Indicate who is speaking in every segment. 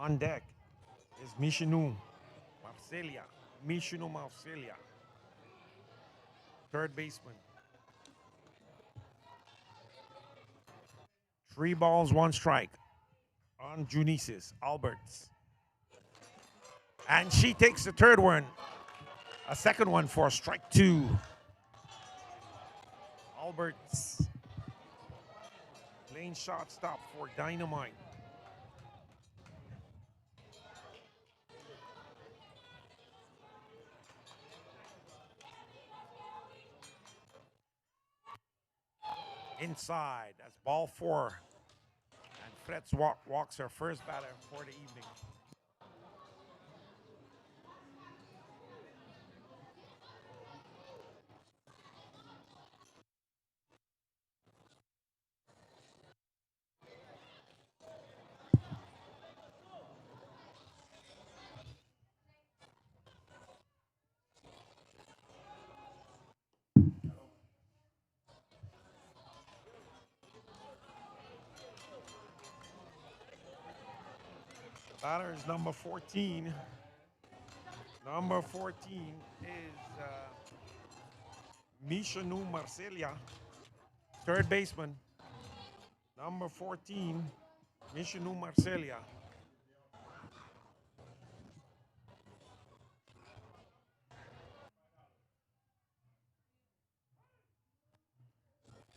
Speaker 1: On deck is Mishinu Marcelia. Mishinu Marcelia. Third baseman. 3 balls, 1 strike on Junices Alberts. And she takes the third one. A second one for strike 2. Alberts. Lane shot stop for Dynamite. Inside, that's ball 4. And Fretz walks her first batter for the evening. Batter is number 14. Number 14 is Mishanu Marcelia, third baseman. Number 14, Mishanu Marcelia.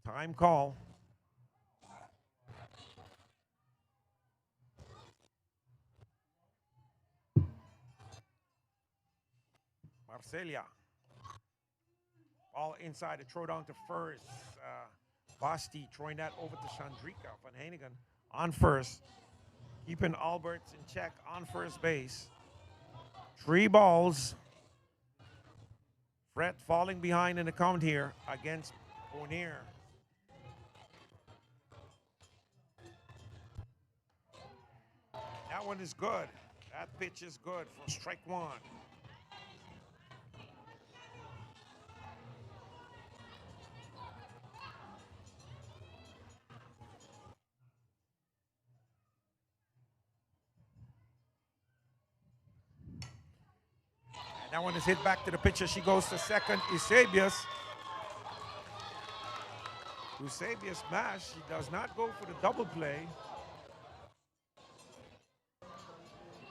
Speaker 1: Time call. Marcelia. Ball inside, a throw down to first. Basti throwing that over to Chandrika van Hannigan on first. Keeping Alberts in check on first base. 3 balls. Fred falling behind in the count here against Bonnier. That one is good. That pitch is good for strike 1. That one is hit back to the pitcher. She goes to second. Eusebius. Eusebius mash. She does not go for the double play.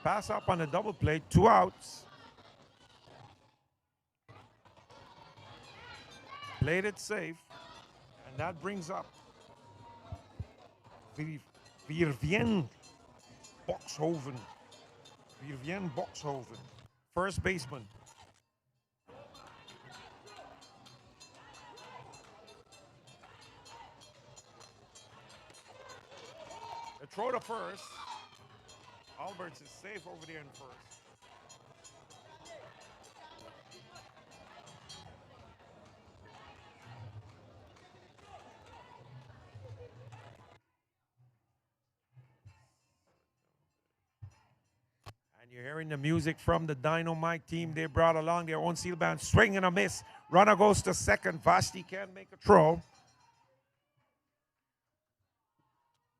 Speaker 1: Pass up on the double play. 2 outs. Played it safe. And that brings up Vivienne Boxhoven. Vivienne Boxhoven. First baseman. The throw to first. Alberts is safe over there in first. And you're hearing the music from the Dynamite team. They brought along their own seal band. Swing and a miss. Runner goes to second. Vasti can't make a throw.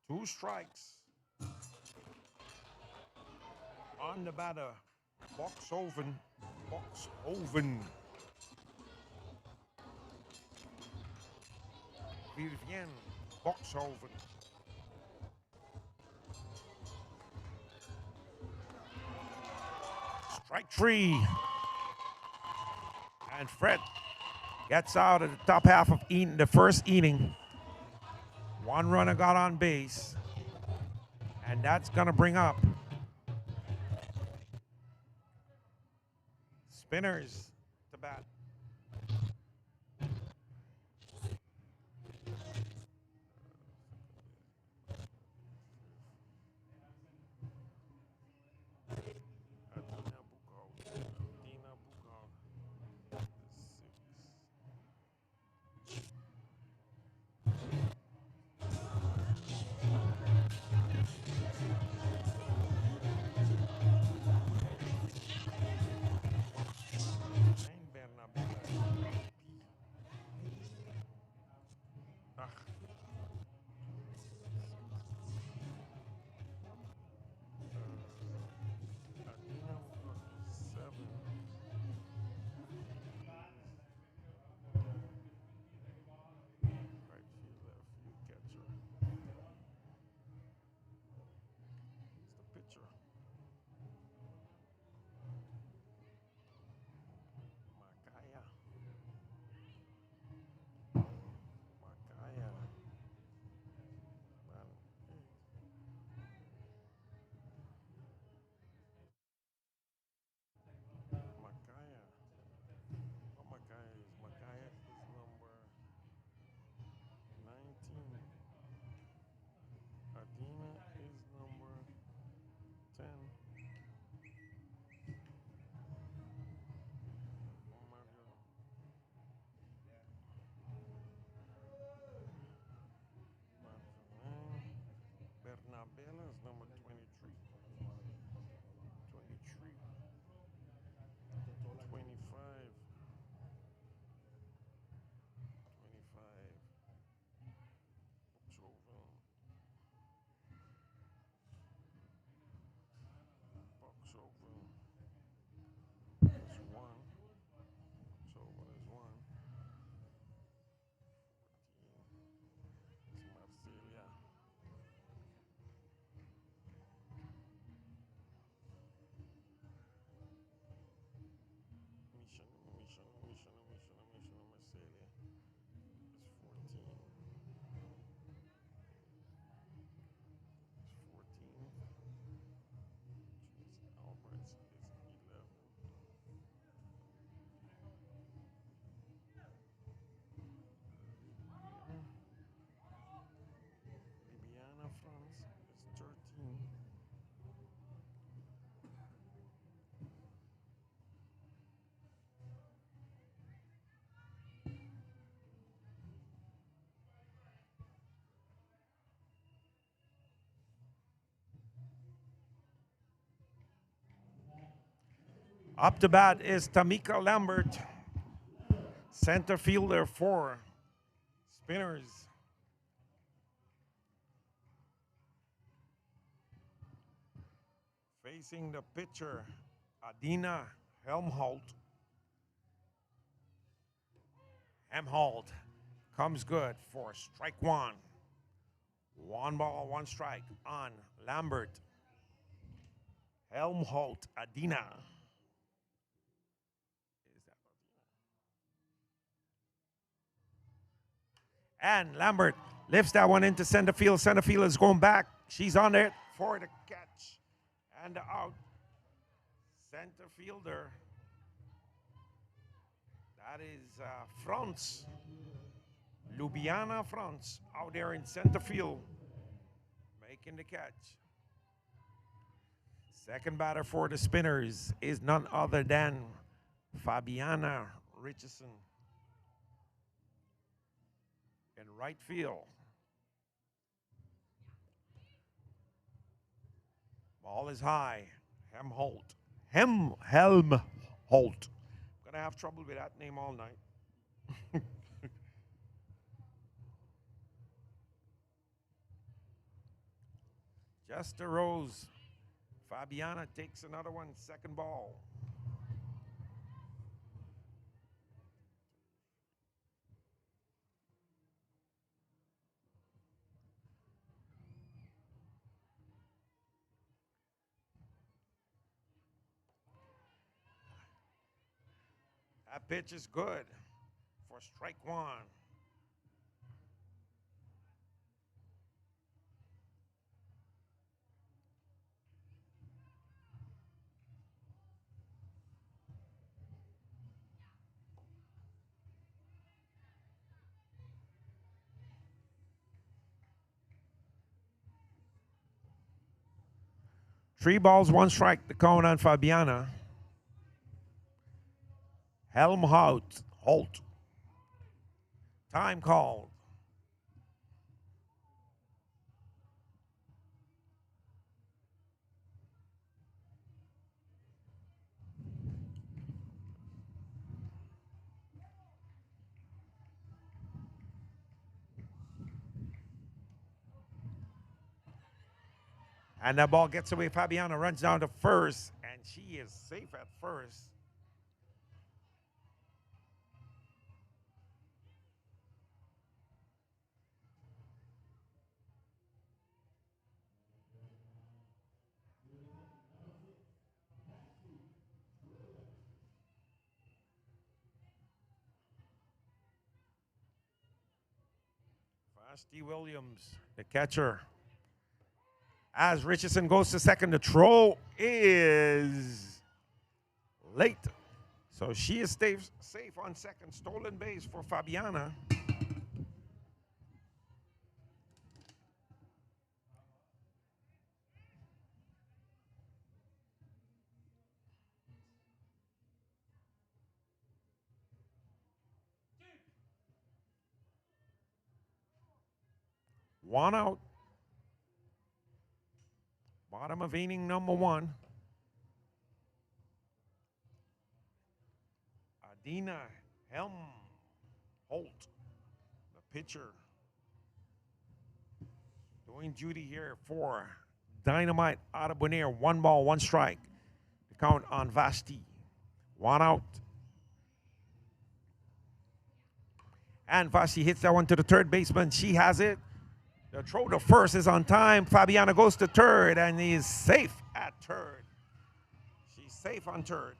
Speaker 1: 2 strikes. On the batter, Boxhoven. Vivienne Boxhoven. Strike 3. And Fred gets out of the top half of the first inning. 1 runner got on base. And that's going to bring up Spinnerz to bat. Bella is number 23. 23. 25. 25. Books over. Bucks over. Is one. Bucks over is one. 14. It's Marcelia. Marcelia. Is 14. Is 14. Alberts is 11. Bibiana France is 13. Up to bat is Tamika Lambert, center fielder for Spinnerz. Facing the pitcher, Adina Helmholt. Helmholt comes good for strike one. One ball, one strike on Lambert. Helmholt, Adina. And Lambert lifts that one into center field. Center field is going back. She's on it for the catch and the out. Center fielder. That is France. Ljubljana France out there in center field making the catch. Second batter for the Spinnerz is none other than Fabiana Richardson in right field. Ball is high. Helmholt. Helmholt. Gonna have trouble with that name all night. Just a rose. Fabiana takes another one, second ball. That pitch is good for strike one. Three balls, one strike, the count on Fabiana. Helmholt. Time called. And that ball gets away. Fabiana runs down to first, and she is safe at first. Vashti Williams, the catcher. As Richardson goes to second, the throw is late. So she is safe on second. Stolen base for Fabiana. One out. Bottom of inning number 1. Adina Holt, the pitcher, doing duty here for Dynamite out of Bonaire. 1 ball, 1 strike. The count on Vasti. 1 out. And Vasti hits that one to the third baseman. She has it. The throw to first is on time. Fabiana goes to third, and he is safe at third. She's safe on third.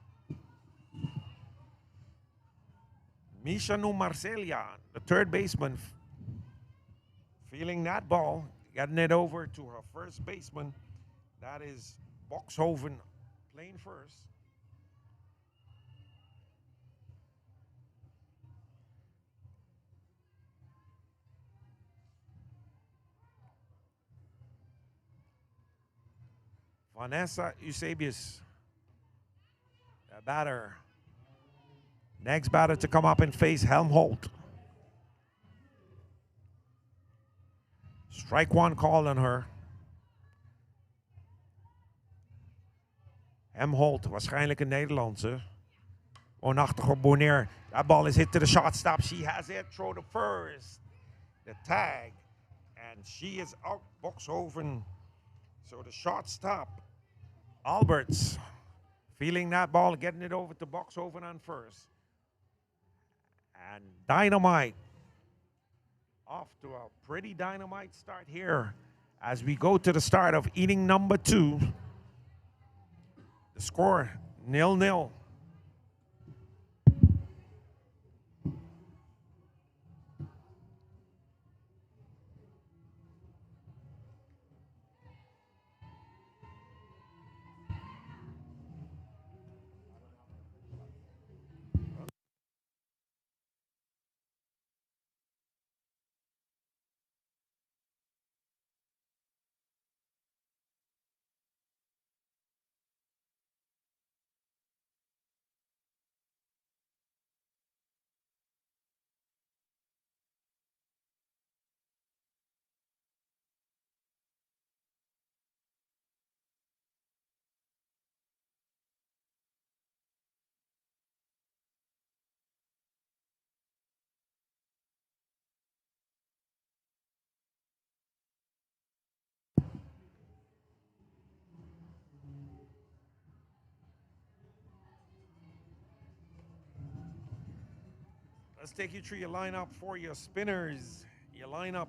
Speaker 1: Mishanu Marcelia, the third baseman, feeling that ball, getting it over to her first baseman. That is Boxhoven playing first. Vanessa Eusebius, the batter. Next batter to come up and face Helmholt. Strike 1 call on her. Helmholt, waarschijnlijk een Nederlandse. Woonachtig op Bonaire. That ball is hit to the shortstop. She has it. Throw to first. The tag. And she is out. Boxhoven. So the shortstop, Alberts, feeling that ball, getting it over to Boxhoven on first. And Dynamite off to a pretty Dynamite start here as we go to the start of inning number 2. The score 0-0. Let's take you through your lineup for your Spinners. Your lineup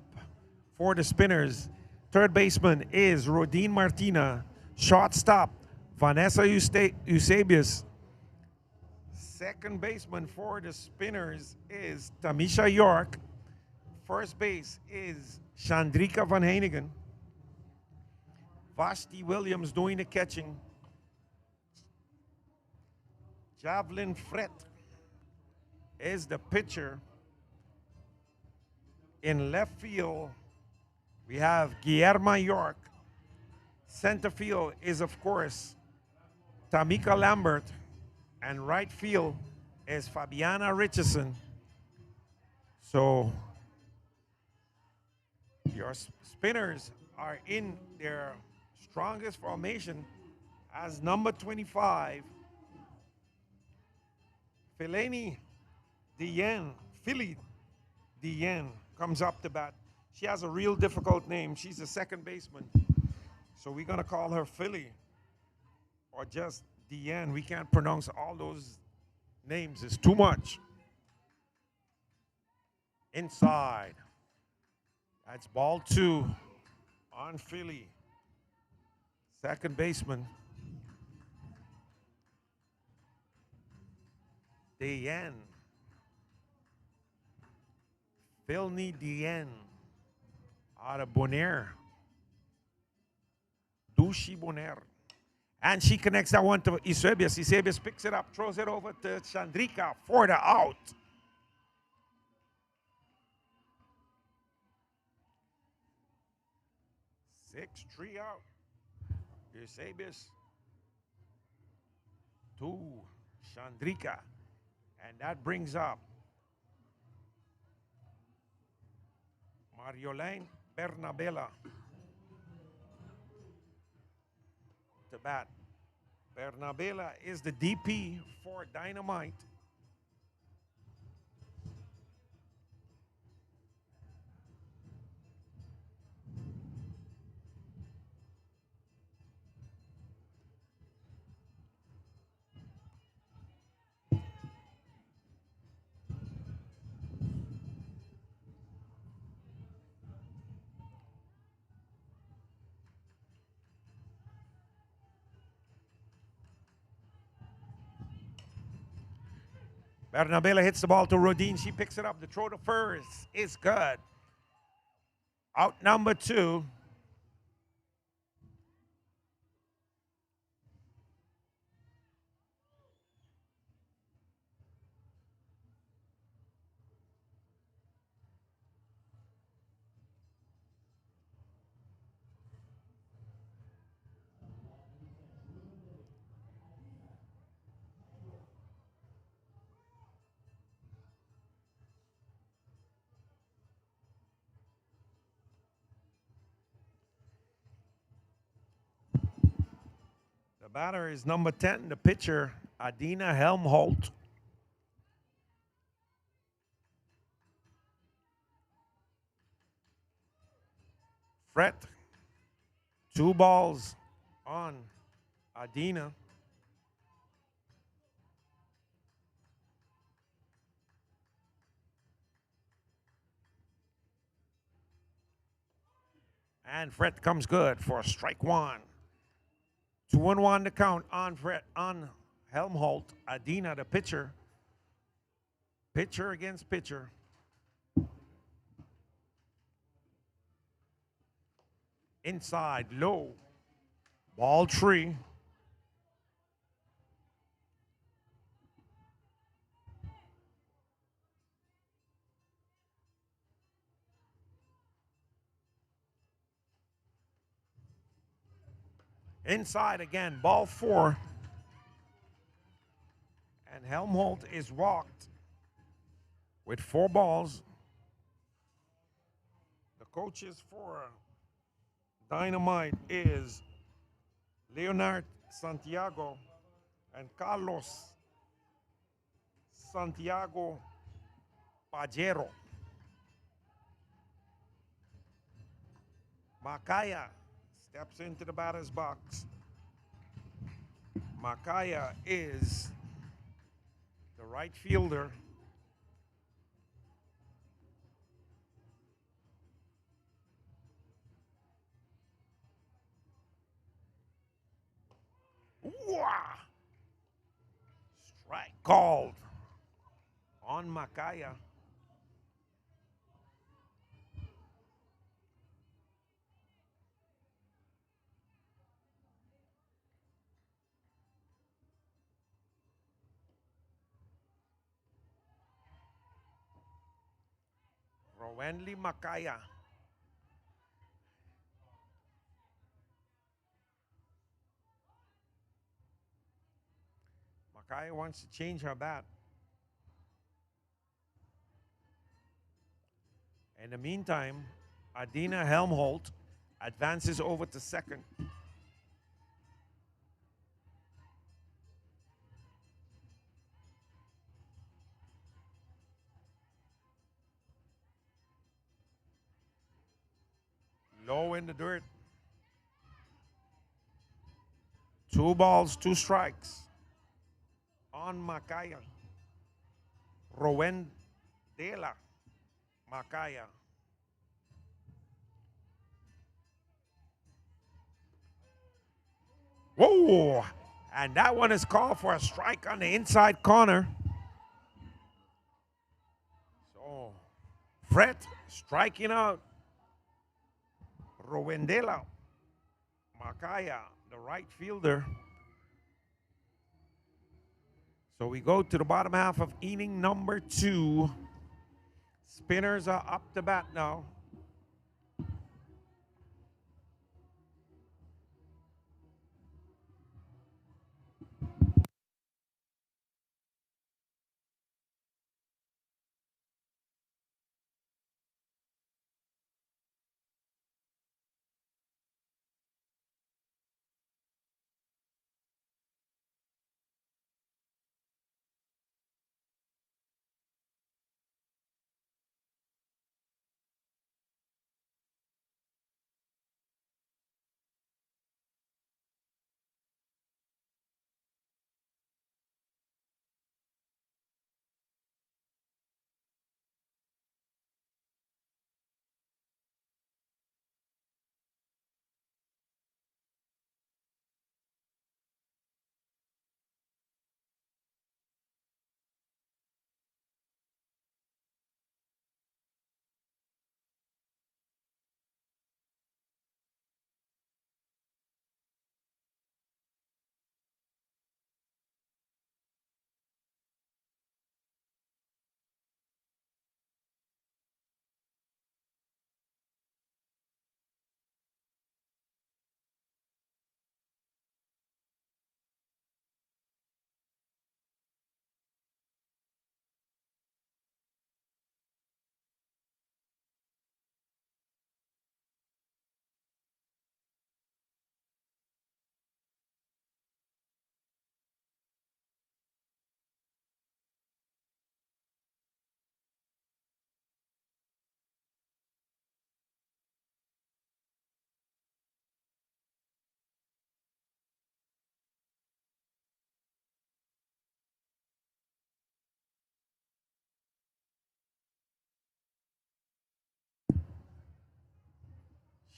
Speaker 1: for the Spinners. Third baseman is Rodine Martina. Shortstop, Vanessa Eusebius. Second baseman for the Spinners is Tamisha York. First base is Chandrika Van Heinigen. Vashti Williams doing the catching. Javelin Fret is the pitcher. In left field, we have Guillermo York. Center field is, of course, Tamika Lambert. And right field is Fabiana Richardson. So your Spinners are in their strongest formation as number 25, Philly Diane comes up to bat. She has a real difficult name. She's a second baseman. So we're going to call her Philly or just Diane. We can't pronounce all those names. It's too much. Inside. That's ball 2 on Philly. Second baseman. Diane. Philny Diane out of Bonaire. Dushi Bonaire. And she connects that one to Eusebius. Eusebius picks it up, throws it over to Chandrika for the out. Six, 3 out. Eusebius to Chandrika. And that brings up Mariolene Bernabella. to bat. Bernabela is the DP for Dynamite. Bernabela hits the ball to Rodin. She picks it up. The throw to first is good. Out number 2. The batter is number 10, the pitcher, Adina Helmholt. Fret, 2 balls on Adina. And Fret comes good for strike 1. 2-1 to count on Fret, on Helmholt. Adina, the pitcher. Pitcher against pitcher. Inside, low. Ball 3. Inside again, ball 4. And Helmholt is walked with 4 balls. The coaches for Dynamite is Leonard Santiago and Carlos Santiago Pajero. Macaya steps into the batter's box. Macaya is the right fielder. Wah! Strike called on Macaya. Rowenly Macaya. Macaya wants to change her bat. In the meantime, Adina Helmholt advances over to second. Low in the dirt. 2 balls, 2 strikes on Macaya. Rowen Dela Macaya. Whoa! And that one is called for a strike on the inside corner. So, Fret striking out Rowendela Macaya, the right fielder. So we go to the bottom half of inning number 2. Spinnerz are up to bat now.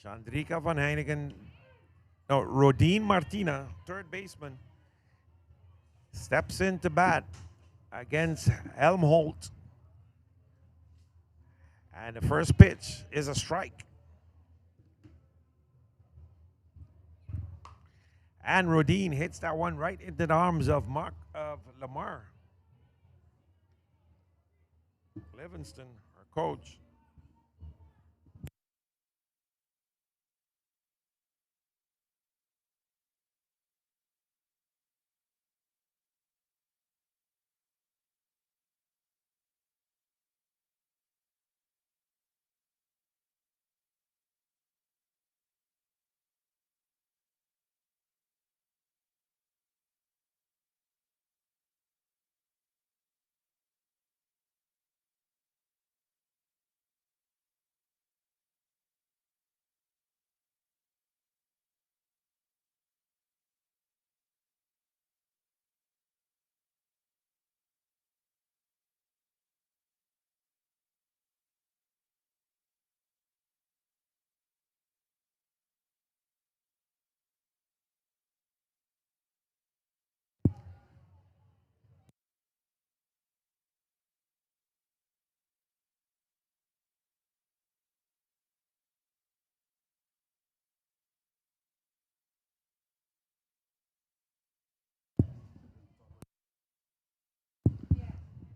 Speaker 1: Chandrika Van Heinigen, no, Rodine Martina, third baseman, steps into bat against Helmholt. And the first pitch is a strike. And Rodine hits that one right into the arms of Lamar Livingston, our coach.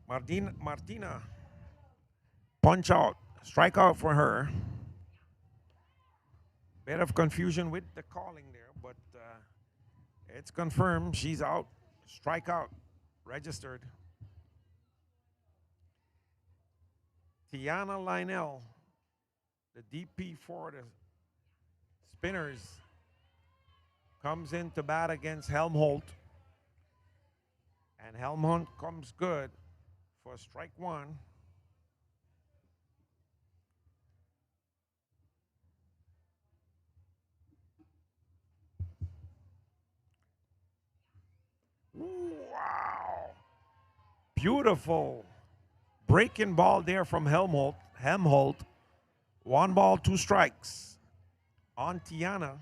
Speaker 1: Martina, punch out, strike out for her. Bit of confusion with the calling there, but it's confirmed she's out. Strikeout registered. Tiana Lionel, the DP for the Spinnerz, comes in to bat against Helmholt. And Helmholt comes good for strike one. Wow. Beautiful breaking ball there from Helmholt. Helmholt. One ball, two strikes on Tiana.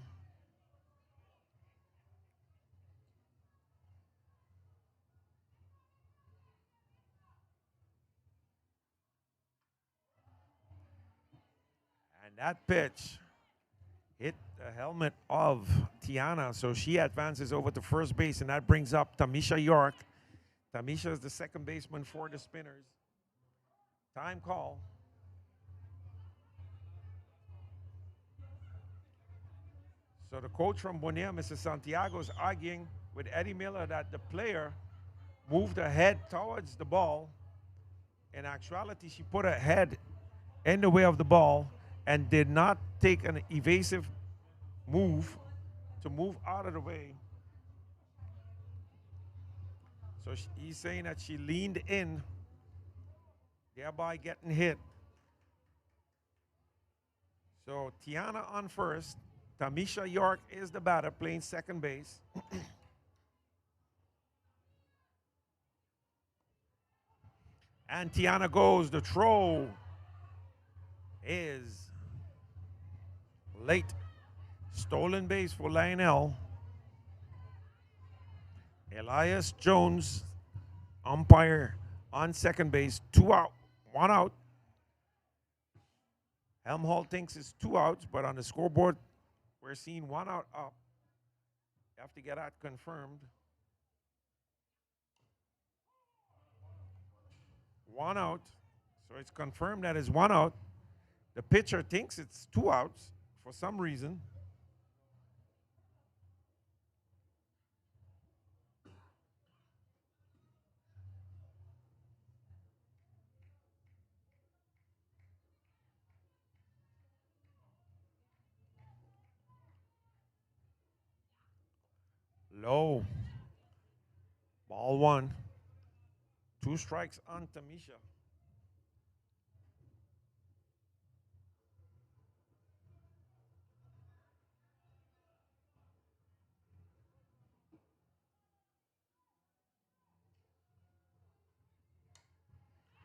Speaker 1: And that pitch hit the helmet of Tiana, so she advances over to first base, and that brings up Tamisha York. Tamisha is the second baseman for the Spinnerz. Time call. So the coach from Bonilla, Mr. Santiago, is arguing with Eddie Miller that the player moved her head towards the ball. In actuality, she put her head in the way of the ball and did not take an evasive move to move out of the way. So he's saying that she leaned in, thereby getting hit. So Tiana on first. Tamisha York is the batter playing second base. And Tiana goes. The throw is late. Stolen base for Lionel. Elias Jones, umpire on second base. 2 out, 1 out. Helmholt thinks it's 2 outs, but on the scoreboard, we're seeing 1 out up. You have to get that confirmed. 1 out. So it's confirmed that it's 1 out. The pitcher thinks it's 2 outs for some reason. Low. Ball 1. 2 strikes on Tamisha.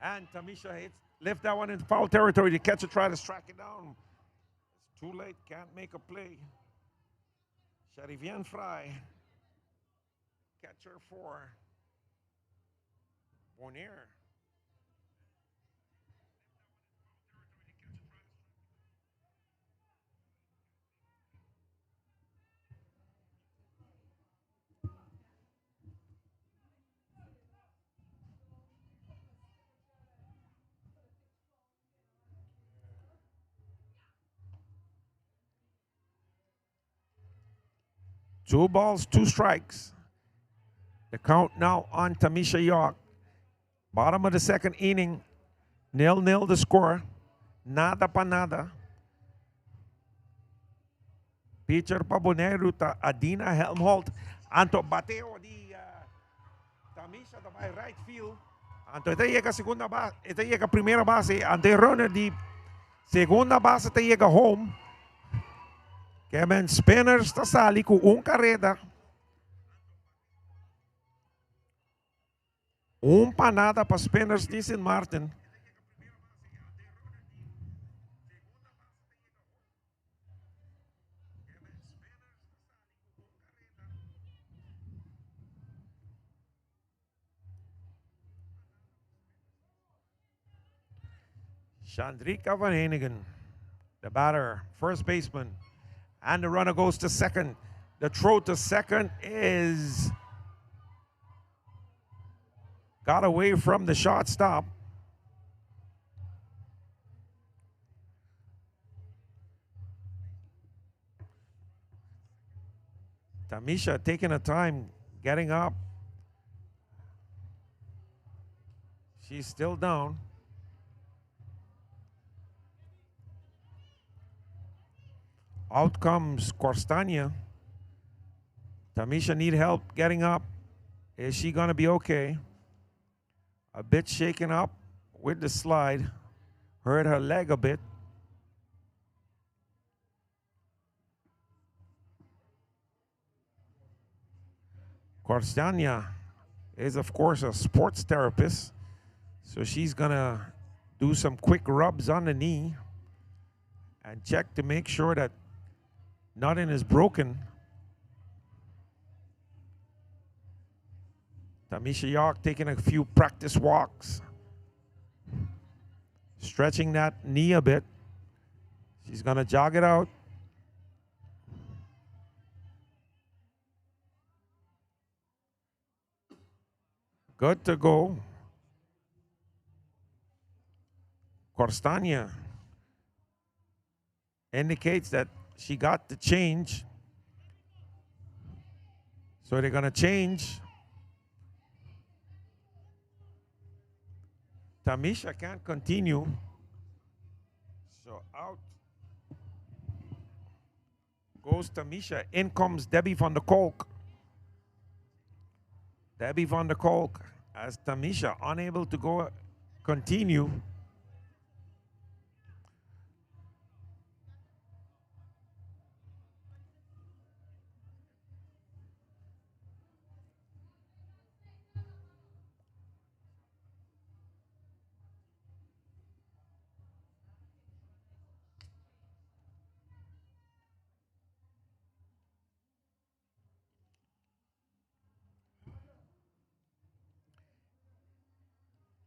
Speaker 1: And Tamisha hits, lift that one into foul territory. The catcher tried to strike it down. Too late, can't make a play. Charivien Fry. Catcher for Bonnier. Two balls, two strikes. The count now on Tamisha York. Bottom of the second inning. 0-0 the score. Nada pa nada. Pitcher pa Bonero ta Adina Helmholt. Anto bateo di Tamisha da by right field. Anto ito llega segunda base. Ito llega primera base. Anto runner di segunda base ito llega home. Kevin Spinnerz tasali com carrera. Panada para Spinnerz de St. Martin. Chandrika Van Hanegem, the batter, first baseman. And the runner goes to second. The throw to second is got away from the shortstop. Tamisha taking her time getting up. She's still down. Out comes Corstania. Tamisha need help getting up. Is she going to be okay? A bit shaken up with the slide. Hurt her leg a bit. Corstania is, of course, a sports therapist. So she's going to do some quick rubs on the knee and check to make sure that nothing is broken. Tamisha York taking a few practice walks, stretching that knee a bit. She's going to jog it out. Good to go. Corstania indicates that she got the change. So they're going to change. Tamisha can't continue. So out goes Tamisha. In comes Debbie van der Kolk. Debbie van der Kolk as Tamisha unable to go continue.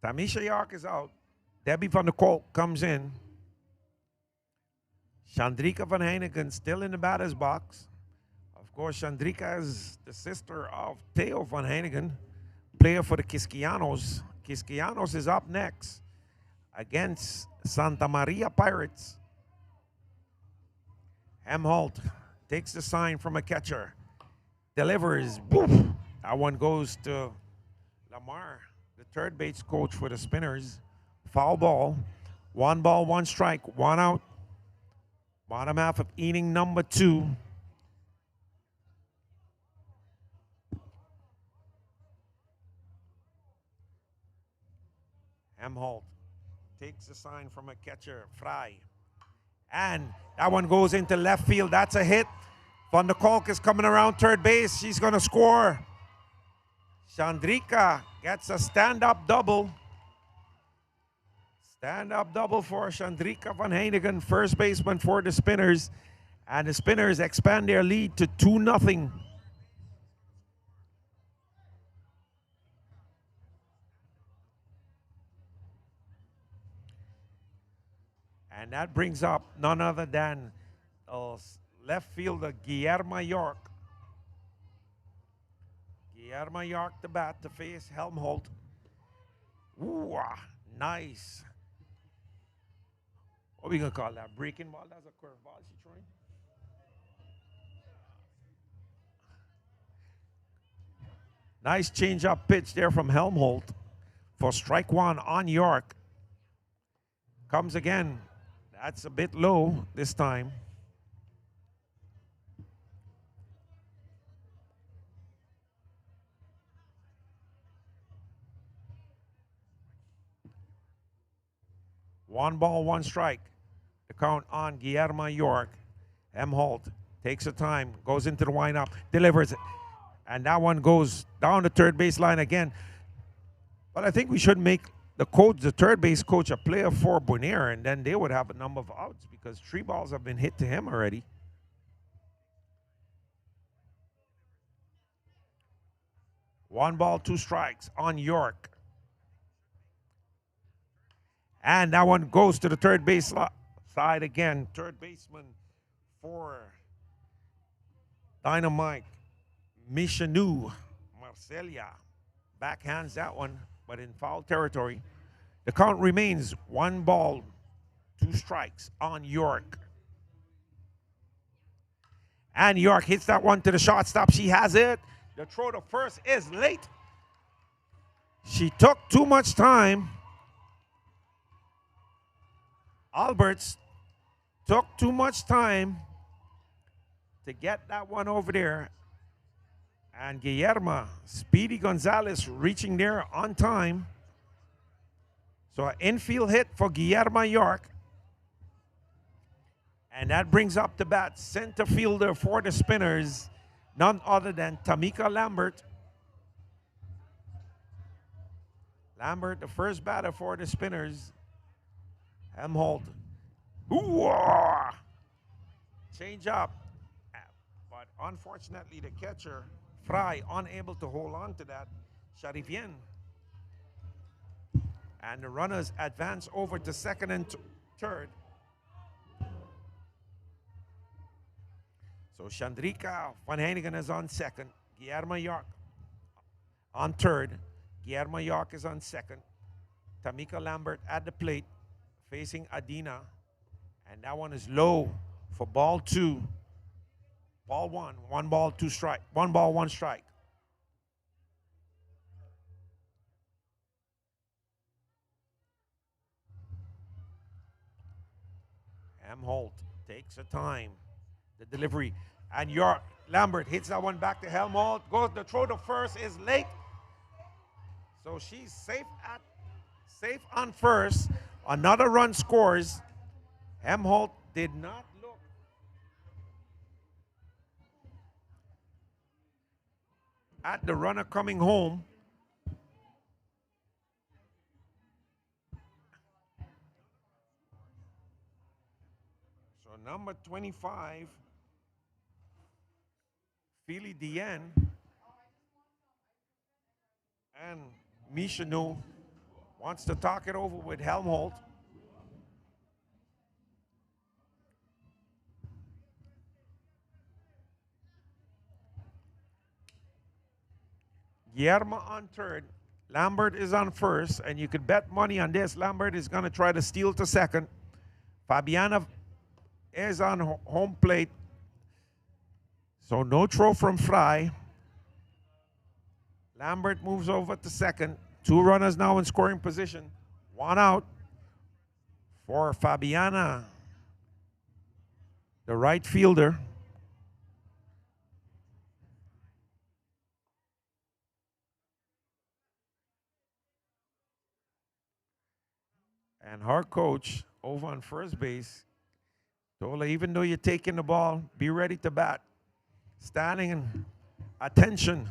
Speaker 1: Tamisha York is out. Debbie van der Kolk comes in. Chandrika Van Hanegem still in the batter's box. Of course, Chandrika is the sister of Theo Van Hanegem, player for the Quisquianos. Quisquianos is up next against Santa Maria Pirates. Helmholt takes the sign from a catcher. Delivers. Boom. That one goes to Lamar, the third base coach for the Spinnerz. Foul ball. 1 ball, 1 strike, 1 out. Bottom half of inning number 2. Helmholt takes a sign from a catcher, Fry. And that one goes into left field. That's a hit. Van der Kolk is coming around third base. She's going to score. Chandrika gets a stand-up double. Stand-up double for Chandrika van Heinigen, first baseman for the Spinnerz. And the Spinnerz expand their lead to 2-0. And that brings up none other than left fielder Guillermo York. Guillermo York the bat to face Helmholtz. Ooh, nice. What are we going to call that? Breaking ball? That's a curveball she throwing. Nice change-up pitch there from Helmholtz for strike one on York. Comes again. That's a bit low this time. One ball, one strike. The count on Guillermo York. Helmholtz takes the time, goes into the windup, delivers it. And that one goes down the third base line again. But I think we should make the coach, the third base coach, a player for Bonaire, and then they would have a number of outs because 3 balls have been hit to him already. One ball, 2 strikes on York. And that one goes to the third base side again. Third baseman for Dynamite, Michanu Marcelia. Backhands that one, but in foul territory. The count remains 1 ball, 2 strikes on York. And York hits that one to the shortstop. She has it. The throw to first is late. She took too much time. Alberts took too much time to get that one over there. And Guillermo, Speedy Gonzalez reaching there on time. So an infield hit for Guillermo York. And that brings up the bat center fielder for the Spinnerz, none other than Tamika Lambert. Lambert, the first batter for the Spinnerz. Helmholtz. Ooh! Change up. But unfortunately, the catcher, Fry, unable to hold on to that. Charivien. And the runners advance over to second and third. So Chandrika van Heinigen is on second. Guillermo York on third. Guillermo York is on second. Tamika Lambert at the plate facing Adina. And that one is low for ball 2. Ball 1. 1 ball, 2 strike. 1 ball, 1 strike. Helmholtz takes the time. The delivery. And York Lambert hits that one back to Helmholtz. Goes the throw to first is late. So she's safe on first. Another run scores. Helmholtz did not look at the runner coming home. So number 25, Philly Diane and Michanu wants to talk it over with Helmholtz. Guillermo on third. Lambert is on first, and you could bet money on this. Lambert is going to try to steal to second. Fabiana is on home plate. So no throw from Fry. Lambert moves over to second. 2 runners now in scoring position. 1 out for Fabiana, the right fielder. And her coach over on first base told her, even though you're taking the ball, be ready to bat. Standing in attention.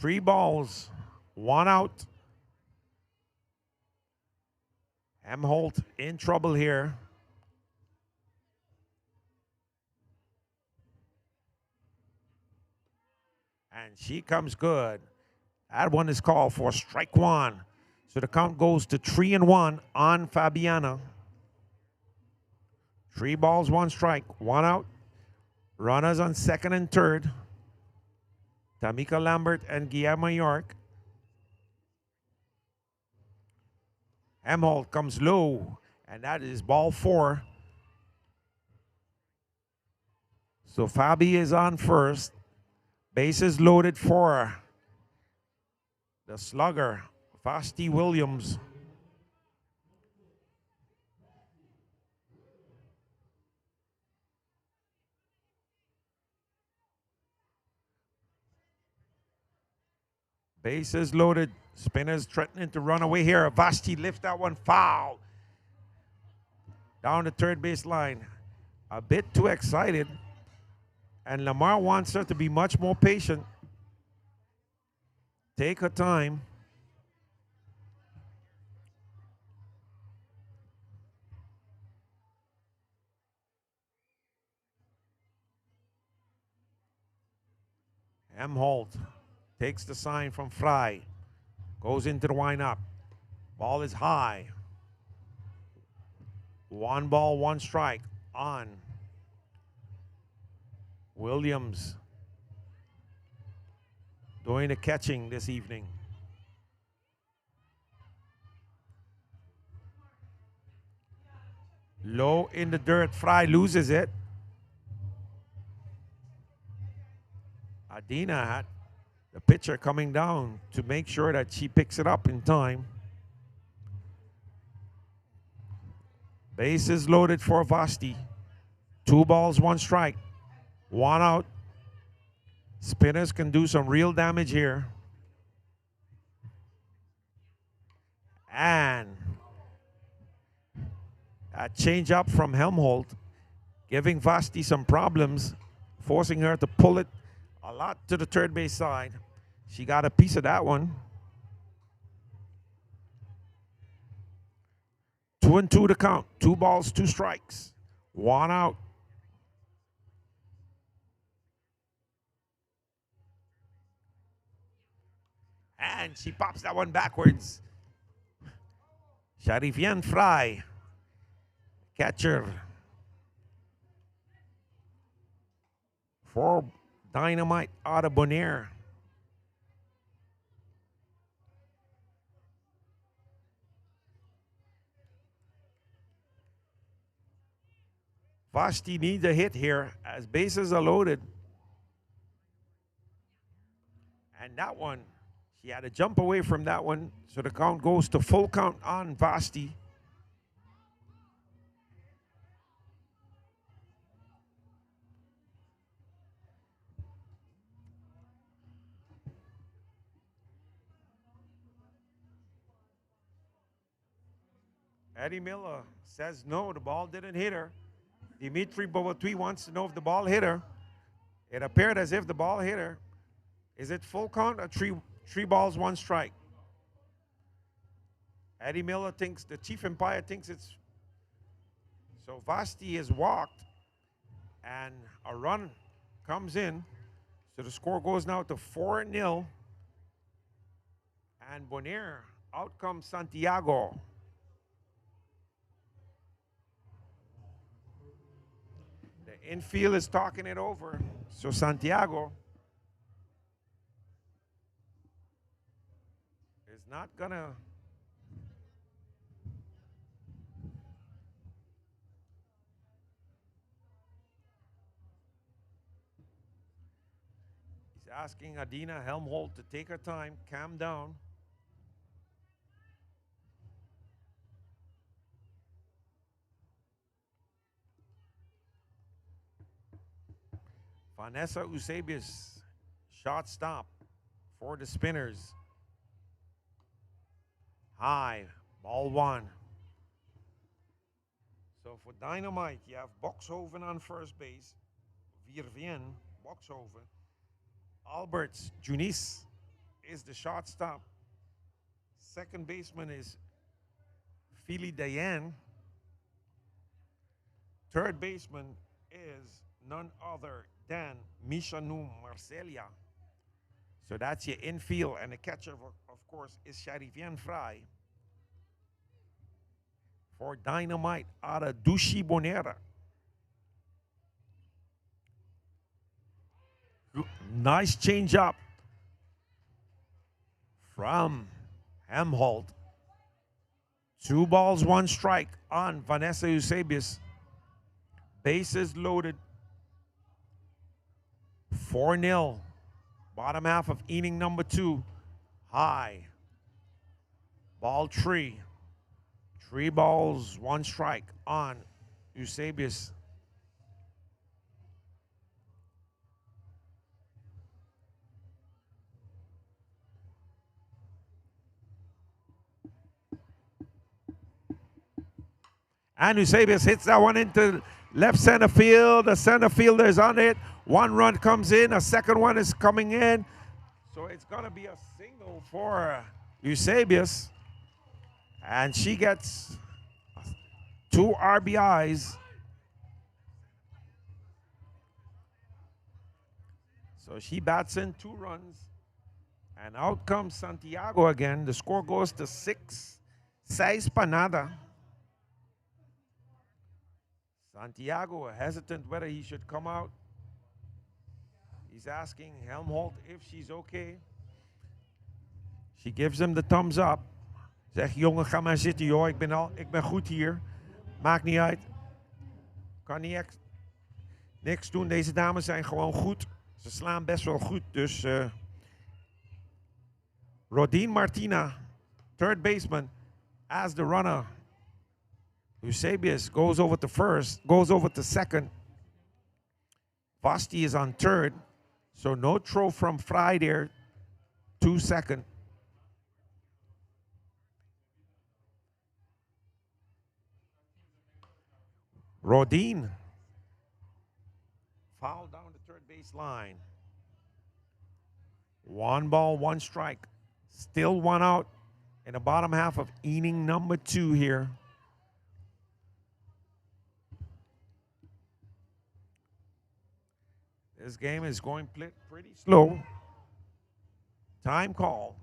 Speaker 1: 3 balls, 1 out. Helmholt in trouble here. And she comes good. That one is called for strike 1. So the count goes to 3-1 on Fabiana. 3 balls, 1 strike, 1 out. Runners on second and third. Tamika Lambert and Guillermo York. Helmholt comes low, and that is ball 4. So Fabi is on first. Bases loaded for the slugger, Vasti Williams. Bases loaded. Spinnerz threatening to run away here. Vasti lift that one foul. Down the third base line. A bit too excited. And Lamar wants her to be much more patient. Take her time. Helmholt takes the sign from Fry. Goes into the windup. Ball is high. 1 ball, 1 strike on Williams. Doing the catching this evening. Low in the dirt. Fry loses it. Adina had the pitcher coming down to make sure that she picks it up in time. Bases loaded for Vasti. 2 balls, 1 strike. 1 out. Spinnerz can do some real damage here. And a change up from Helmholt, giving Vasti some problems, forcing her to pull it a lot to the third base side. She got a piece of that one. 2-2 to count. 2 balls, 2 strikes. 1 out. And she pops that one backwards. Sharifian Fry. Catcher. For Dynamite out of Bonaire. Vasti needs a hit here as bases are loaded. And that one, she had to jump away from that one, so the count goes to full count on Vasti. Eddie Miller says no, the ball didn't hit her. Dimitri Bobatui wants to know if the ball hit her. It appeared as if the ball hit her. Is it full count or three balls, 1 strike? Eddie Miller thinks, the Chief Empire thinks it's. So Vasti is walked and a run comes in. So the score goes now to 4-0. And Bonaire, out comes Santiago. The infield is talking it over. So Santiago is not gonna. He's asking Adina Helmholt to take her time, calm down. Vanessa Eusebius, shot stop for the Spinnerz. High, ball 1. So for Dynamite, you have Boxhoven on first base, Virvien, Boxhoven, Alberts, Junis, is the shortstop. Second baseman is Philly Diane. Third baseman is none other than Michanu Marcelia. So that's your infield. And the catcher, of course, is Sharifien Fry. For Dynamite out of Dushi Bonera. Nice change up from Helmholt. 2 balls, 1 strike on Vanessa Eusebius. Bases loaded. 4-0. Bottom half of inning number 2. High. Ball 3. 3 balls, 1 strike on Eusebius. And Eusebius hits that one into left center field. The center fielder is on it. 1 run comes in. A second one is coming in. So it's going to be a single for Eusebius. And she gets 2 RBIs. So she bats in 2 runs. And out comes Santiago again. The score goes to 6 para nada. Santiago hesitant whether he should come out. He's asking Helmholt if she's okay. She gives him the thumbs up. Zegt, jongen, ga maar zitten, joh. Ik ben goed hier. Maakt niet uit. Kan niet niks doen. Deze dames zijn gewoon goed. Ze slaan best wel goed. Dus Rodine Martina, third baseman, as the runner. Eusebius goes over to first, goes over to second. Vasti is on third. So no throw from Fry there to second. Rodine. Foul down the third base line. 1 ball, 1 strike. Still 1 out in the bottom half of inning number 2 here. This game is going pretty slow. Time call.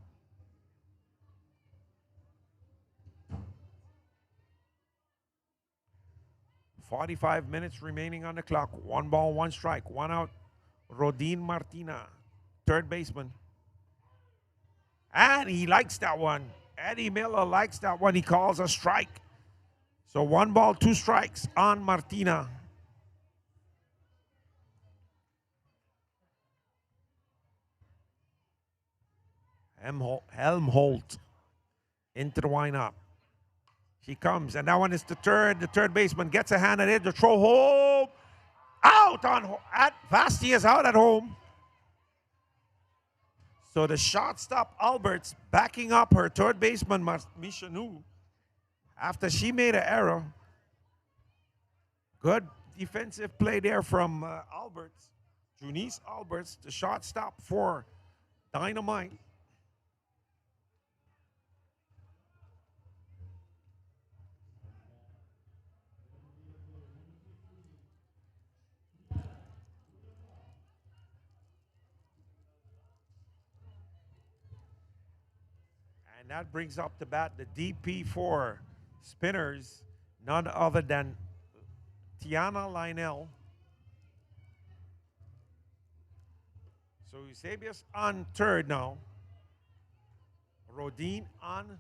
Speaker 1: .45 minutes remaining on the clock. 1 ball, 1 strike. 1 out. Rodine Martina, third baseman. And he likes that one. Eddie Miller likes that one. He calls a strike. So 1 ball, 2 strikes on Martina. Helmholt into the windup. She comes, and that one is the third baseman gets a hand at it. The throw home. Out at Vasti is out at home. So the shortstop Alberts backing up her third baseman Michanu after she made an error. Good defensive play there from Alberts. Junice Alberts, the shortstop for Dynamite. And that brings up to bat the DP for Spinnerz, none other than Tiana Lionel. So Eusebius on third now. Rodine on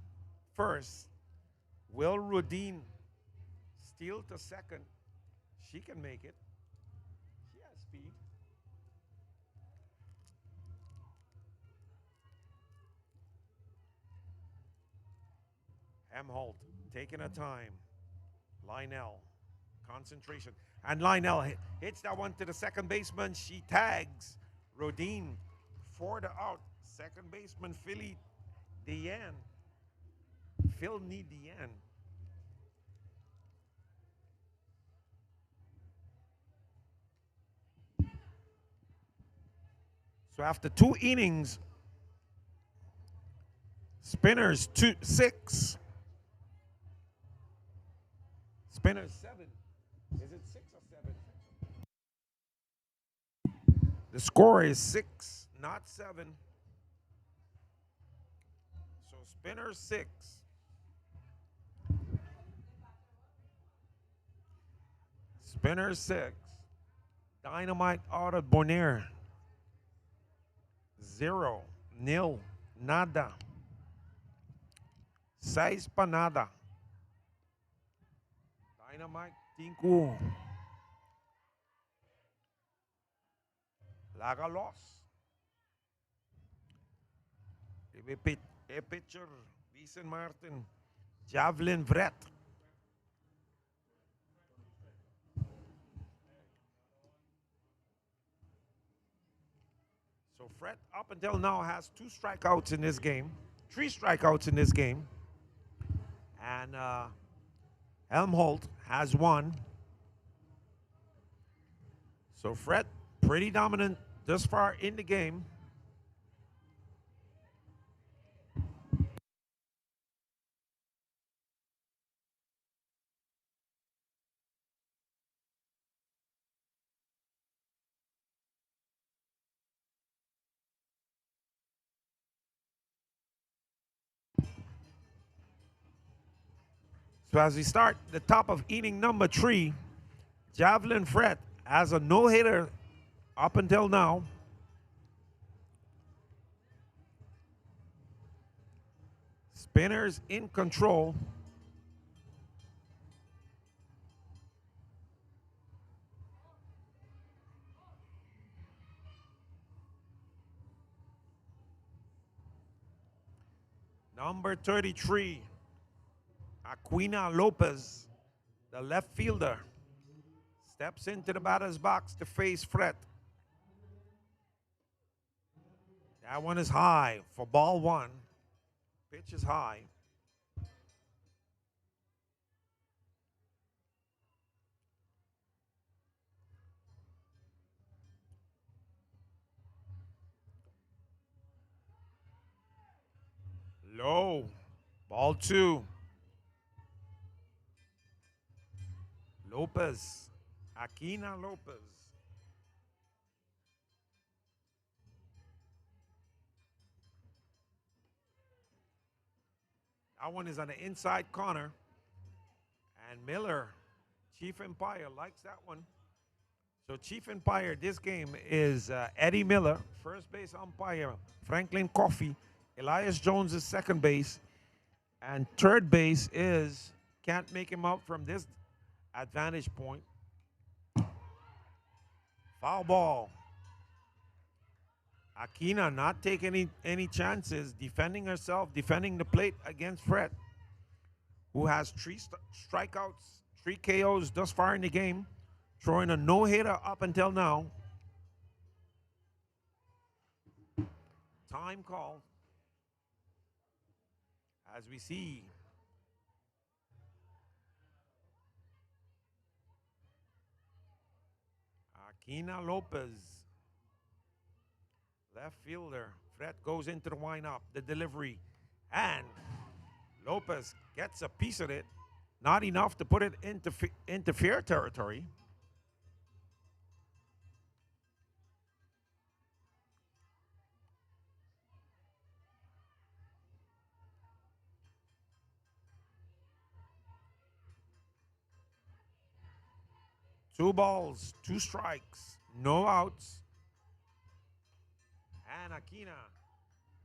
Speaker 1: first. Will Rodine steal to second? She can make it. She has speed. Helmholt taking her time. Lionel, concentration. And Lionel hits that one to the second baseman. She tags Rodine for the out. Second baseman, Philly Diane. Phil Diane. So after 2 innings, Spinnerz 6. Spinnerz 7. Is it 6 or 7? The score is 6, not 7. So Spinnerz 6. Spinnerz 6. Dynamite out of Bonaire. 0, nil, nada. 6 pa nada. Dynamite 5. Laga loss. Pitcher, Vincent Martin, Javelin Vret. So Fred up until now has 2 strikeouts in this game, 3 strikeouts in this game. And Helmholt has 1. So Fred pretty dominant thus far in the game. So as we start the top of inning number 3, Javelin Fred has a no-hitter up until now. Spinnerz in control. Number 33, Aquina Lopez, the left fielder, steps into the batter's box to face Fred. That one is high for ball 1. Pitch is high. Low. Ball 2. Lopez. Aquina Lopez. That one is on the inside corner. And Miller, Chief Empire, likes that one. So Chief Empire, this game is Eddie Miller, first base umpire, Franklin Coffey, Elias Jones is second base, and third base is, can't make him out from this advantage point. Foul ball. Aquina not taking any chances, defending herself, defending the plate against Fred, who has 3 strikeouts, 3 KOs thus far in the game, throwing a no-hitter up until now. Time call. As we see Aquina Lopez, left fielder. Fred goes into the windup, the delivery, and Lopez gets a piece of it. Not enough to put it into fair territory. Two balls, 2 strikes, no outs. And Aquina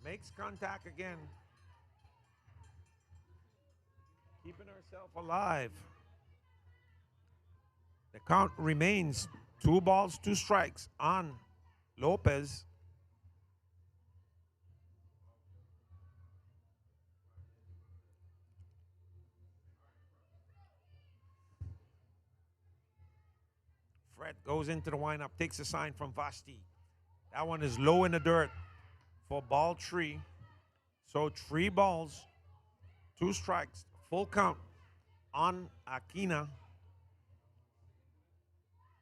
Speaker 1: makes contact again, keeping herself alive. The count remains 2 balls, 2 strikes on Lopez. Fred goes into the windup, takes a sign from Vasti. That one is low in the dirt for ball 3. So 3 balls, 2 strikes, full count on Aquina.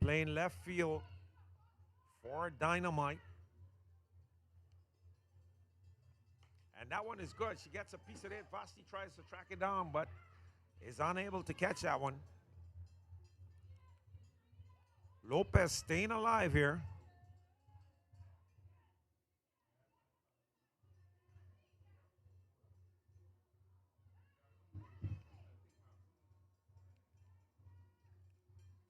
Speaker 1: Playing left field for Dynamite. And that one is good. She gets a piece of it. Vasti tries to track it down, but is unable to catch that one. Lopez staying alive here.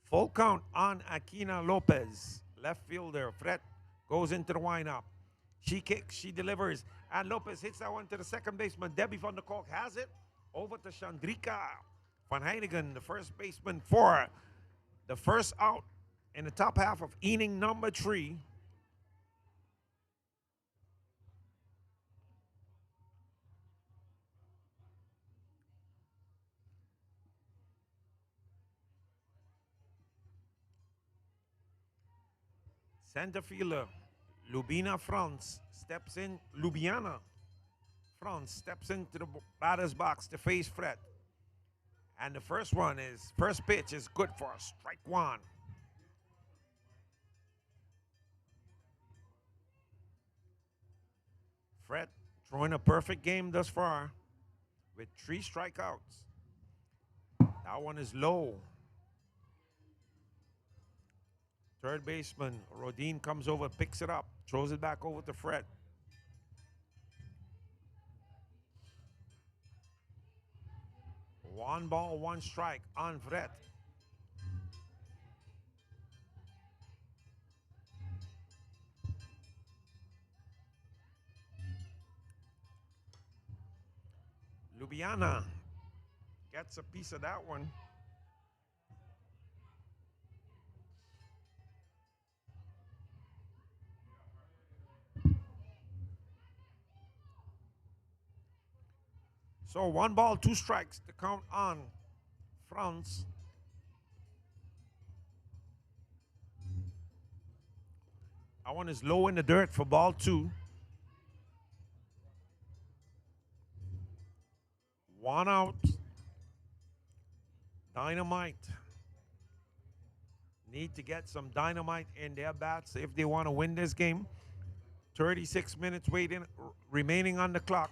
Speaker 1: Full count on Aquina Lopez. Left fielder. Fred goes into the windup. She kicks, she delivers, and Lopez hits that one to the second baseman. Debbie van der Kolk has it over to Chandrika van Heinigen, the first baseman, for the first out in the top half of inning number 3. Center fielder Ljubina France steps in. Ljubljana France steps into the batter's box to face Fred. And the first pitch is good for strike one. Fred throwing a perfect game thus far with 3 strikeouts. That one is low. Third baseman Rodin comes over, picks it up, throws it back over to Fred. One ball, one strike on Fred. Ljubljana gets a piece of that one. So 1 ball, 2 strikes to count on France. That one is low in the dirt for ball 2. 1 out. Dynamite need to get some dynamite in their bats if they want to win this game. 36 minutes remaining on the clock.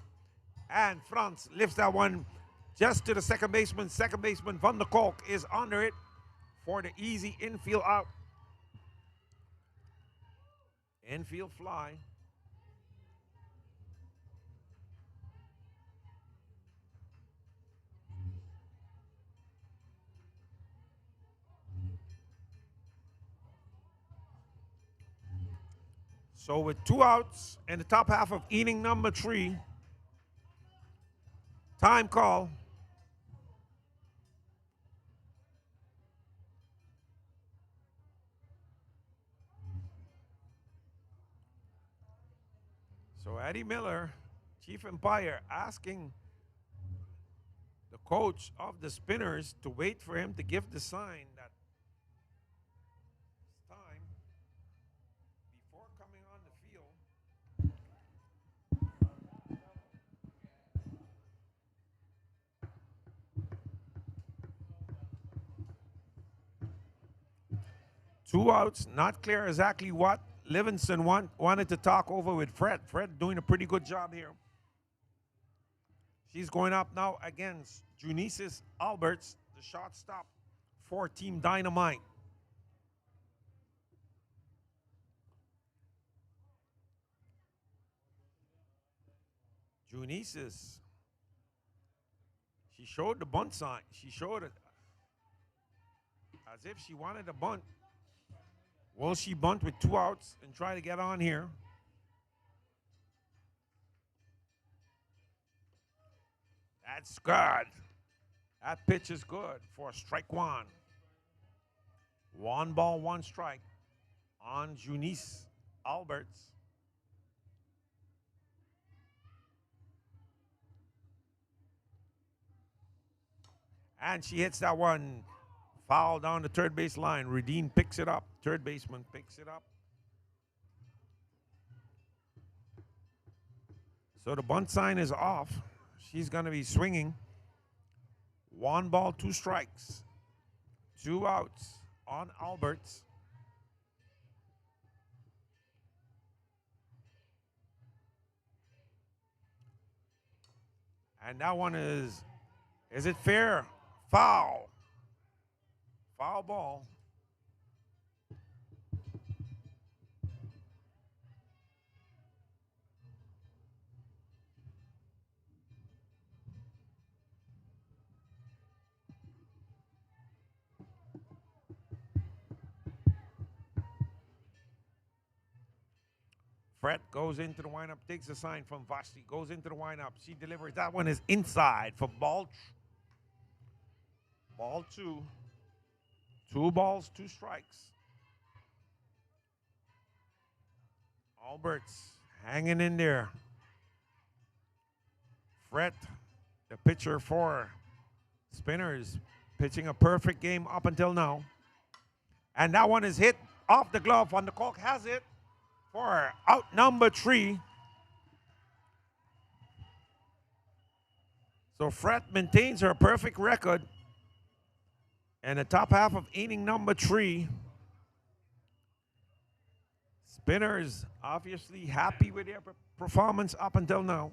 Speaker 1: And France lifts that one just to the second baseman. Second baseman Van der Kolk is under it for the easy infield out. Infield fly. So with 2 outs in the top half of inning number 3, time call. So Eddie Miller, chief umpire, asking the coach of the Spinnerz to wait for him to give the sign that it's time before coming on the field. 2 outs, not clear exactly what Livingston wanted to talk over with Fred. Fred doing a pretty good job here. She's going up now against Junices Alberts, the shortstop for Team Dynamite. Junices, she showed the bunt sign. She showed it as if she wanted a bunt. Will she bunt with 2 outs and try to get on here? That's good. That pitch is good for strike 1. 1 ball, 1 strike on Junice Alberts. And she hits that one foul down the third base line. Redine picks it up. Third baseman picks it up. So the bunt sign is off. She's going to be swinging. 1 ball, 2 strikes. 2 outs on Alberts. And that one is it fair? Foul. Foul ball. Fred goes into the windup, takes a sign from Vashti, goes into the windup. She delivers. That one is inside for ball two. 2 balls, 2 strikes. Alberts hanging in there. Fred, the pitcher for Spinnerz, pitching a perfect game up until now. And that one is hit off the glove. Van der Kolk has it for out number 3. So Fred maintains her perfect record. And the top half of inning number 3. Spinnerz obviously happy with their performance up until now.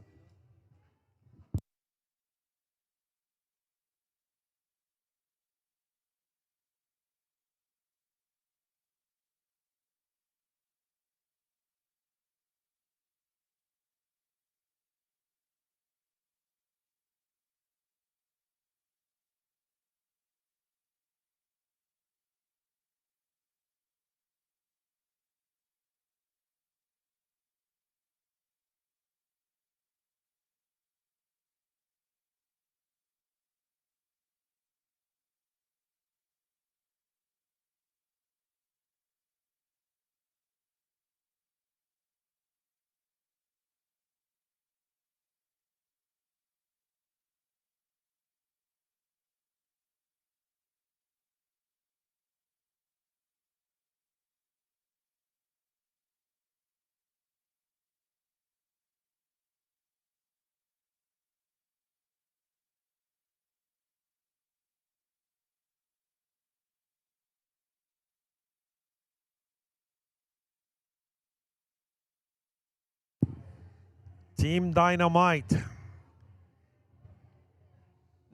Speaker 1: Team Dynamite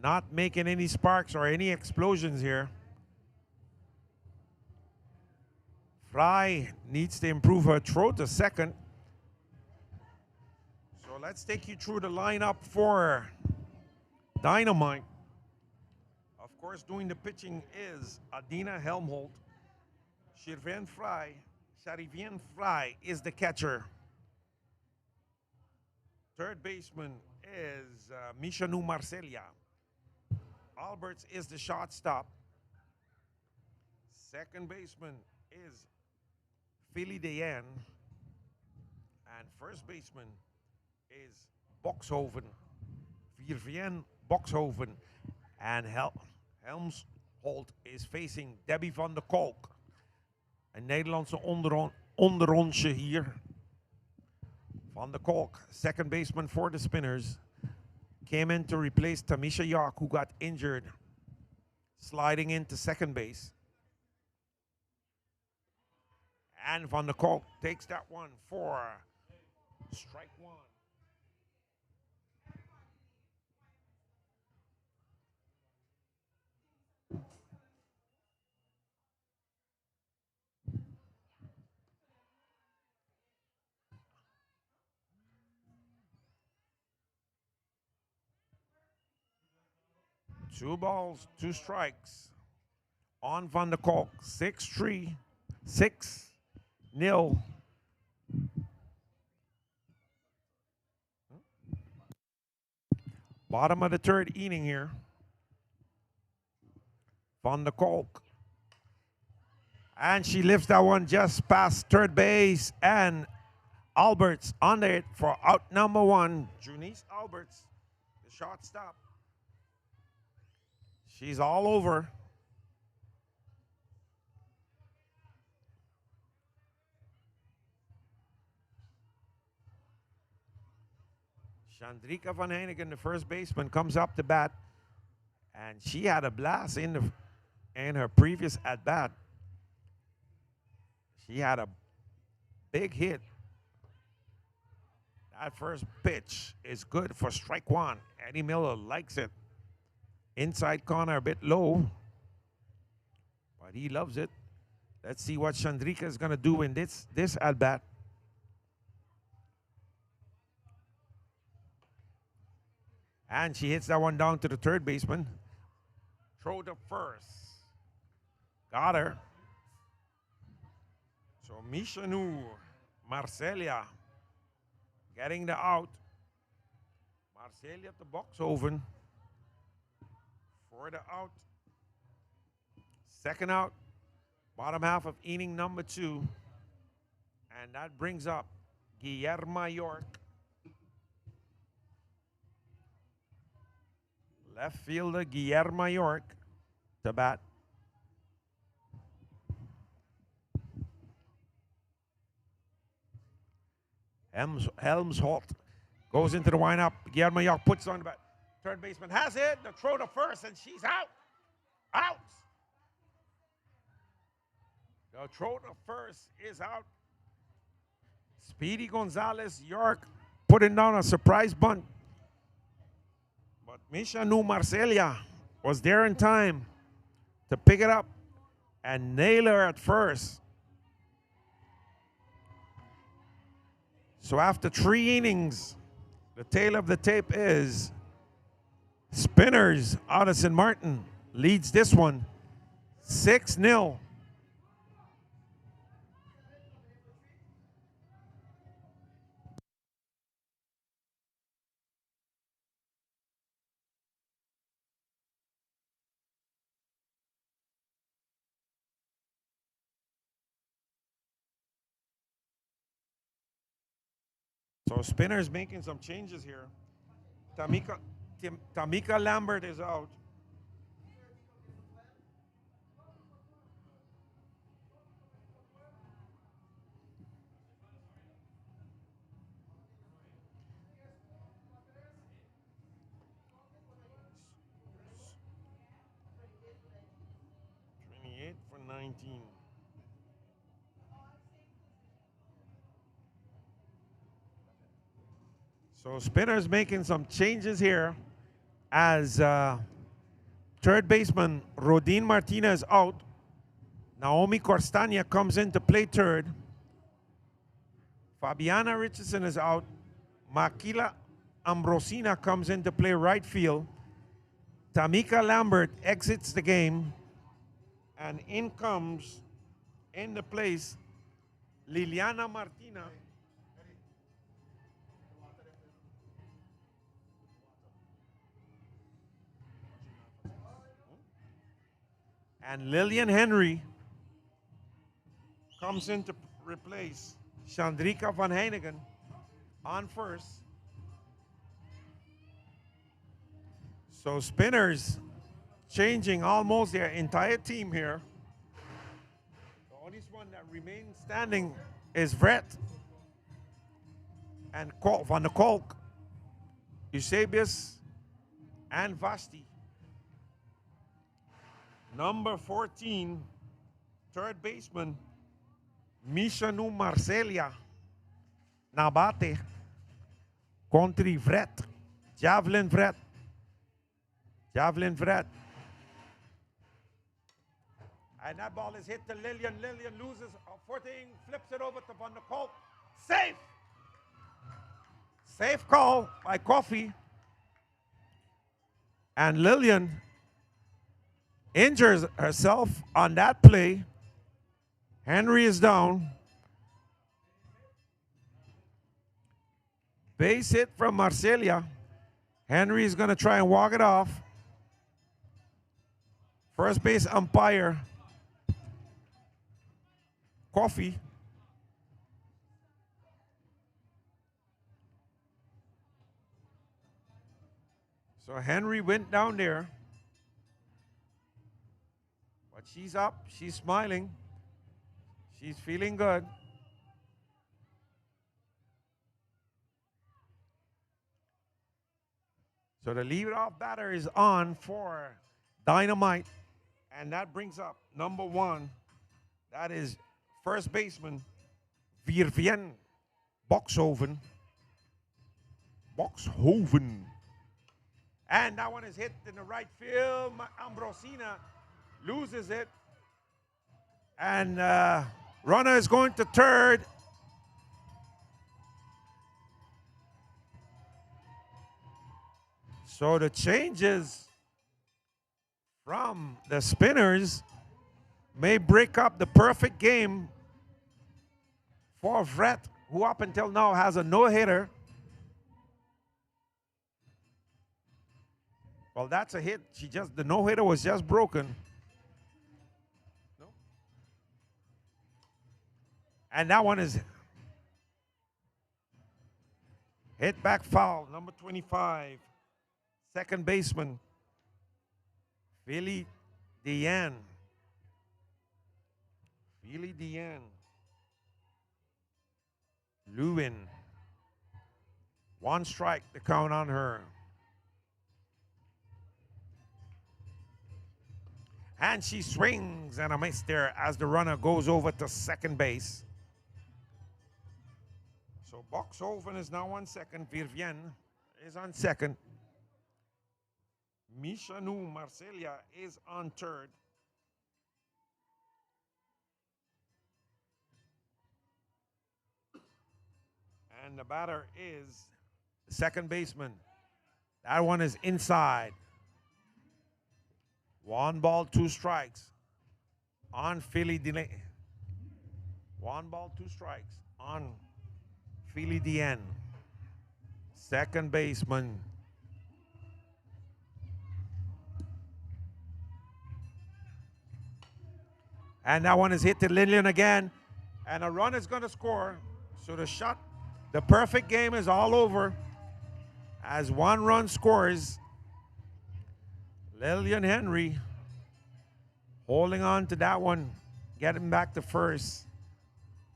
Speaker 1: not making any sparks or any explosions here. Fry needs to improve her throw to second. So let's take you through the lineup for Dynamite. Of course, doing the pitching is Adina Helmholt. Sharivian Fry is the catcher. Third baseman is Michanu Marcelia. Alberts is the shortstop. Second baseman is Philly Dayan. And first baseman is Boxhoven. Vivienne Boxhoven. And Helmsholt is facing Debbie van der Kolk. Een Nederlandse onderrondje hier. Van der Kolk, second baseman for the Spinnerz, came in to replace Tamisha York, who got injured, sliding into second base. And Van der Kolk takes that one for strike 1. 2 balls, 2 strikes on Van der Kolk. 6-3, 6-0. Bottom of the third inning here. Van der Kolk. And she lifts that one just past third base. And Alberts under it for out number 1. Junice Alberts, the shortstop. She's all over. Chandrika van Heinigen, the first baseman, comes up to bat. And she had a blast in her previous at-bat. She had a big hit. That first pitch is good for strike one. Eddie Miller likes it. Inside corner, a bit low, but he loves it. Let's see what Chandrika is going to do in this at-bat. And she hits that one down to the third baseman. Throw to first. Got her. So Mishanu Marcelia getting the out. Marcelia at the box open. For the out. Second out. Bottom half of inning number 2. And that brings up Guillermo York. Left fielder Guillermo York to bat. Helmsholt goes into the windup. Guillermo York puts on the bat. Third baseman has it. The throw to first, and she's out. Out. The throw to first is out. Speedy Gonzalez, York putting down a surprise bunt. But Mishanu Marcelia was there in time to pick it up and nail her at first. So after 3 innings, the tail of the tape is Spinnerz out of St. Martin leads this one 6-0. So Spinnerz making some changes here. Tamika Lambert is out. For 19. So Spinnerz making some changes here as third baseman Rodin Martinez out. Naomi Corstania comes in to play third. Fabiana Richardson is out. Makila Ambrosina comes in to play right field. Tamika Lambert exits the game. And in comes, in the place, Liliana Martina. And Lillian Henry comes in to replace Chandrika van Heinigen on first. So Spinnerz changing almost their entire team here. The only one that remains standing is Vret and Van der Kolk, Eusebius, and Vasti. Number 14, third baseman, Mishanu Marcelia, Nabate, Country Vret, Javelin Vret. And that ball is hit to Lillian. Lillian loses a footing, flips it over to Van der Kolk. Safe! Safe call by Coffey. And Lillian injures herself on that play. Henry is down. Base hit from Marcelia. Henry is going to try and walk it off. First base umpire, Coffey. So Henry went down there. But she's up. She's smiling. She's feeling good. So the leadoff batter is on for Dynamite. And that brings up number 1. That is first baseman Vivienne Boxhoven. Boxhoven. And that one is hit in the right field. Ambrosina loses it. And runner is going to third. So the changes from the Spinnerz may break up the perfect game for Vret, who up until now has a no-hitter. Well, that's a hit. The no-hitter was just broken. No? And that one is hit back foul, number 25. Second baseman, Philly Diane. Lewin. One strike to count on her. And she swings and a miss there as the runner goes over to second base. So Boxhoven is now on second. Virvienne is on second. Michanou Marcelia is on third. And the batter is the second baseman. That one is inside. 1 ball, 2 strikes on Philly Diane. 1 ball, 2 strikes on Philly Diane. Second baseman. And that one is hit to Lillian again. And a run is going to score. So the perfect game is all over. As 1 run scores, Lillian Henry holding on to that one, getting back to first.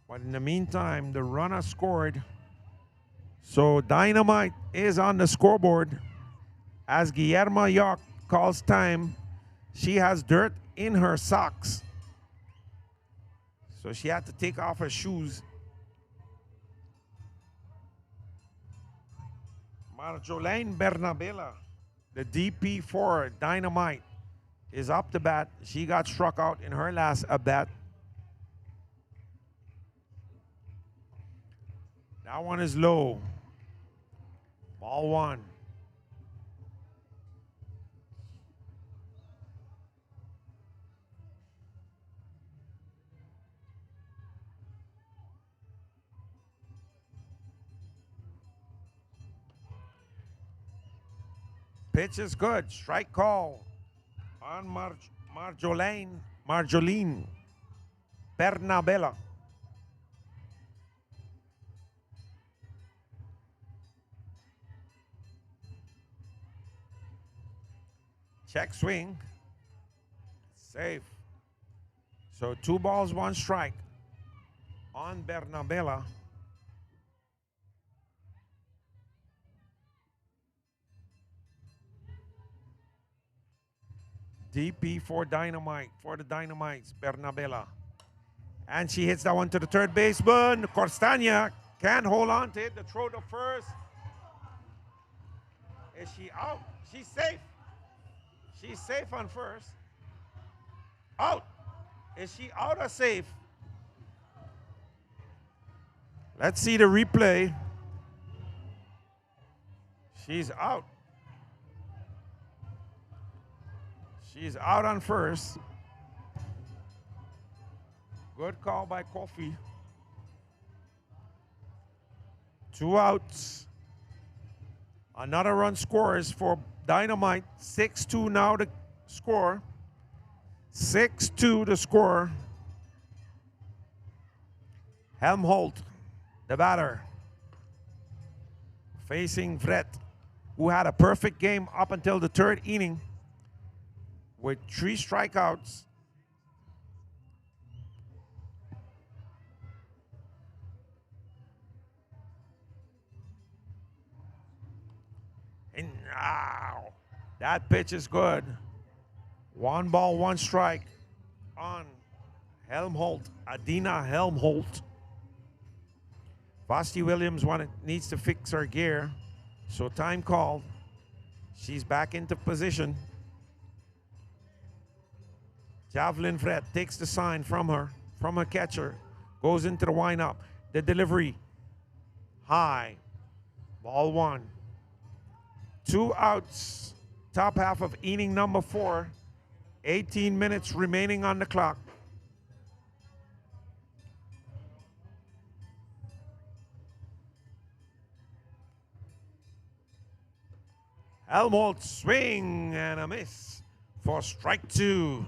Speaker 1: But in the meantime, the runner scored. So Dynamite is on the scoreboard. As Guillermo York calls time, she has dirt in her socks. So she had to take off her shoes. Marjolaine Bernabella, the DP for Dynamite, is up to bat. She got struck out in her last at-bat. That one is low. Ball 1. Pitch is good. Strike call on Marjolaine Bernabella. Check swing. Safe. So 2 balls, 1 strike on Bernabella. DP for Dynamite, for the Dynamites, Bernabella. And she hits that one to the third baseman. Corstania can't hold on to it. The throw to first. Is she out? She's safe. She's safe on first. Out. Is she out or safe? Let's see the replay. She's out. She's out on first. Good call by Kofi. 2 outs. Another run scores for Dynamite. 6-2 now to score. 6-2 to score. Helmholt, the batter, facing Vret, who had a perfect game up until the 3rd inning with 3 strikeouts. And now, that pitch is good. 1 ball, 1 strike on Helmholt, Adina Helmholt. Vasti Williams needs to fix her gear. So time called. She's back into position. Javelin Fred takes the sign from her catcher, goes into the windup. The delivery, high, ball one. 2 outs, top half of inning number 4. 18 minutes remaining on the clock. Helmholtz swing and a miss for strike 2.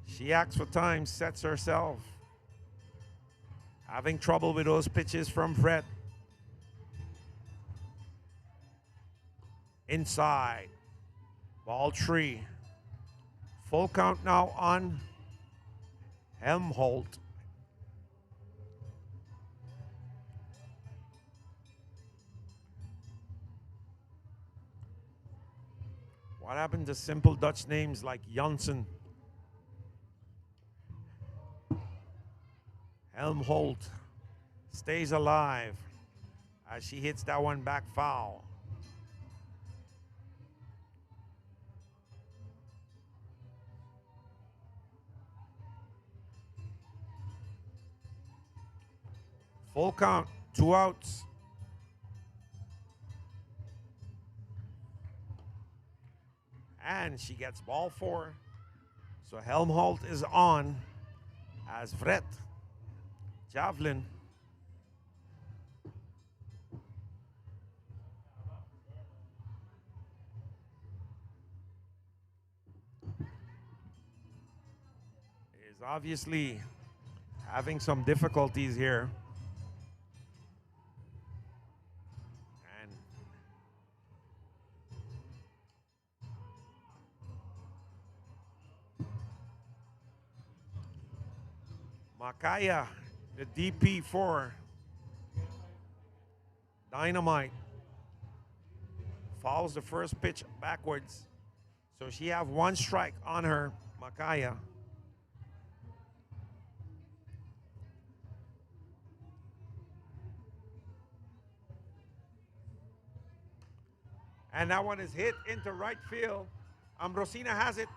Speaker 1: She acts for time, sets herself. Having trouble with those pitches from Fred. Inside. Ball 3. Full count now on Helmholtz. What happened to simple Dutch names like Janssen? Helmholtz stays alive as she hits that one back foul. Full count, 2 outs. And she gets ball 4. So Helmholtz is on as Fred. Javelin. Is obviously having some difficulties here. And Makaya, the DP for Dynamite, fouls the first pitch backwards. So she have 1 strike on her, Makaya. And that one is hit into right field. Ambrosina has it.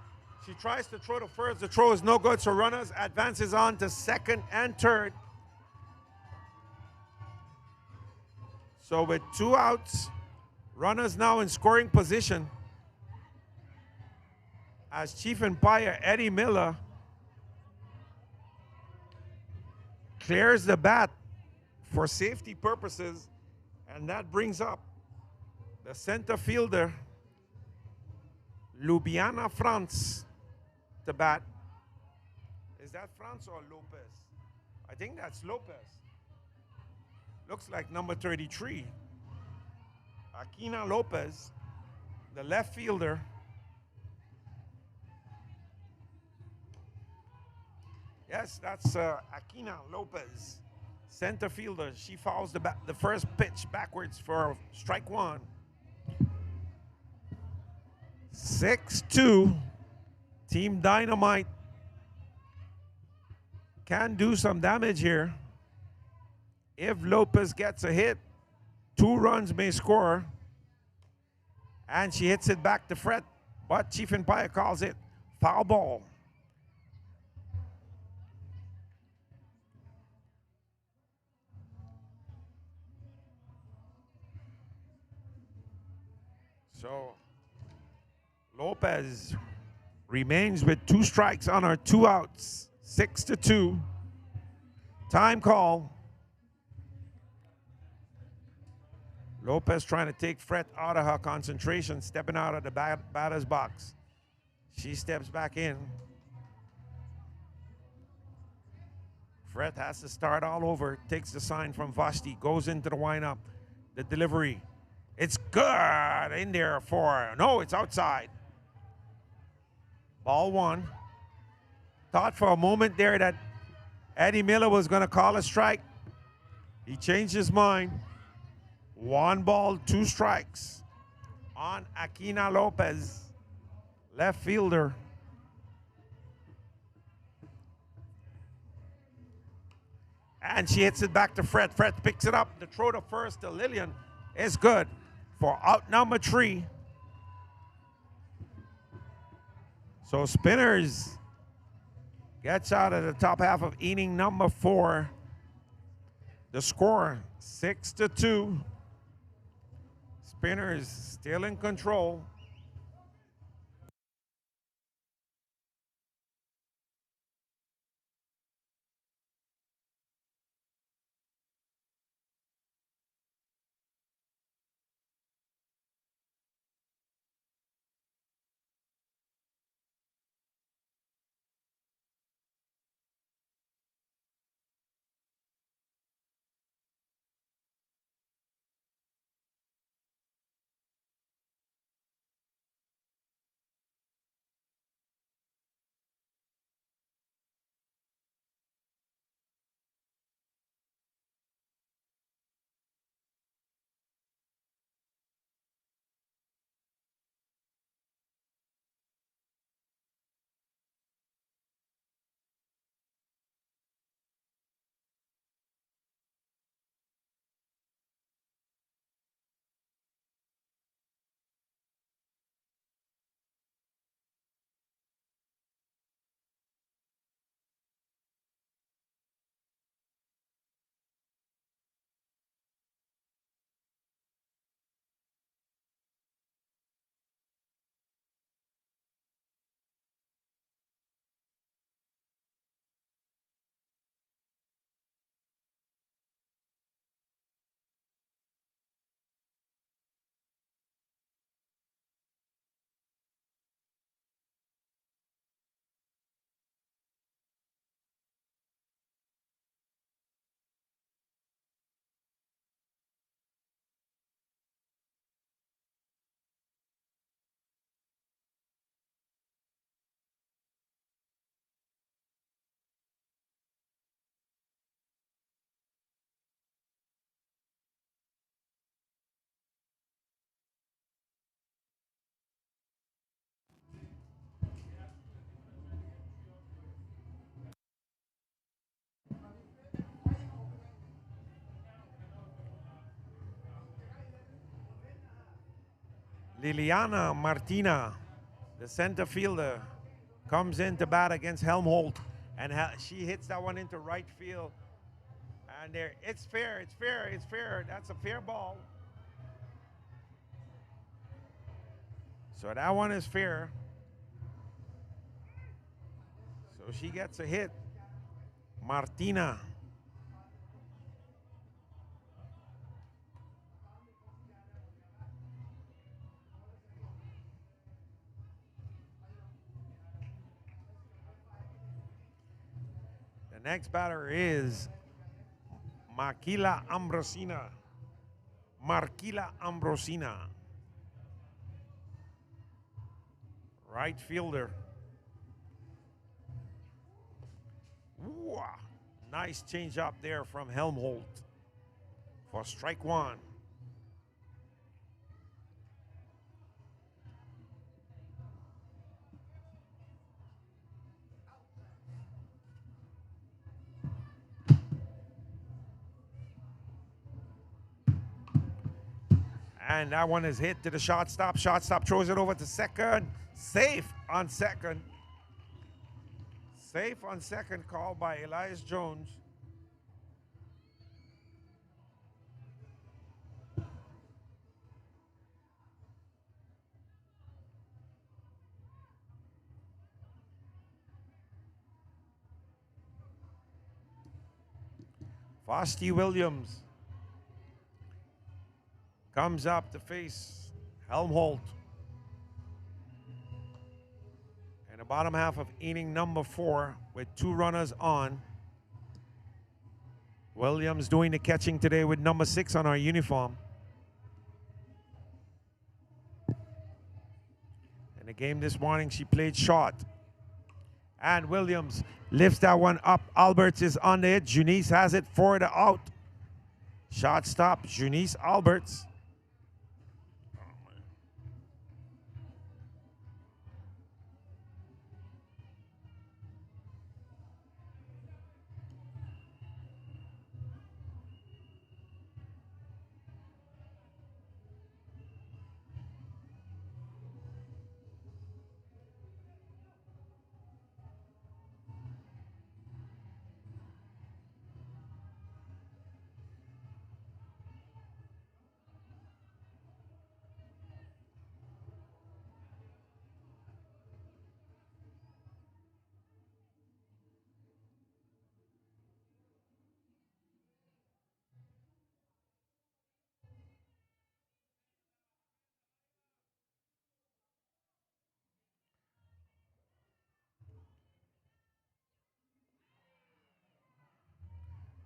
Speaker 1: She tries to throw to first. The throw is no good, so runners advances on to second and third. So with 2 outs, runners now in scoring position as chief umpire Eddie Miller clears the bat for safety purposes, and that brings up the center fielder, Lubiana France, to bat. Is that France or Lopez? I think that's Lopez. Looks like number 33. Aquina Lopez, the left fielder. Yes, that's Aquina Lopez, center fielder. She fouls the first pitch backwards for strike 1. 6-2. Team Dynamite can do some damage here. If Lopez gets a hit, 2 runs may score. And she hits it back to Fred, but Chief Umpire calls it foul ball. So Lopez remains with 2 strikes on her 2 outs. 6-2. Time call. Lopez trying to take Fred out of her concentration, stepping out of the batter's box. She steps back in. Fred has to start all over, takes the sign from Vashti, goes into the windup. The delivery. It's good in there for, no, it's outside. Ball 1. Thought for a moment there that Eddie Miller was going to call a strike. He changed his mind. 1 ball, 2 strikes on Aquina Lopez, left fielder. And she hits it back to Fred. Fred picks it up. The throw to first to Lillian is good for out number 3. So Spinnerz gets out of the top half of inning number 4. The score 6-2. Spinnerz still in control. Liliana Martina, the center fielder, comes in to bat against Helmholtz, and she hits that one into right field. And there, it's fair, it's fair, it's fair. That's a fair ball. So that one is fair. So she gets a hit. Martina. The next batter is Marquila Ambrosina. Marquila Ambrosina. Right fielder. Ooh, nice change up there from Helmholtz for strike 1. And that one is hit to the shortstop. Shortstop throws it over to second. Safe on second. Safe on second, called by Elias Jones. Frosty Williams comes up to face Helmholtz. In the bottom half of inning number 4 with 2 runners on. Williams doing the catching today with number 6 on our uniform. In the game this morning, she played short. And Williams lifts that one up. Alberts is on the hit. Junice has it for the out. Shortstop, Junice Alberts.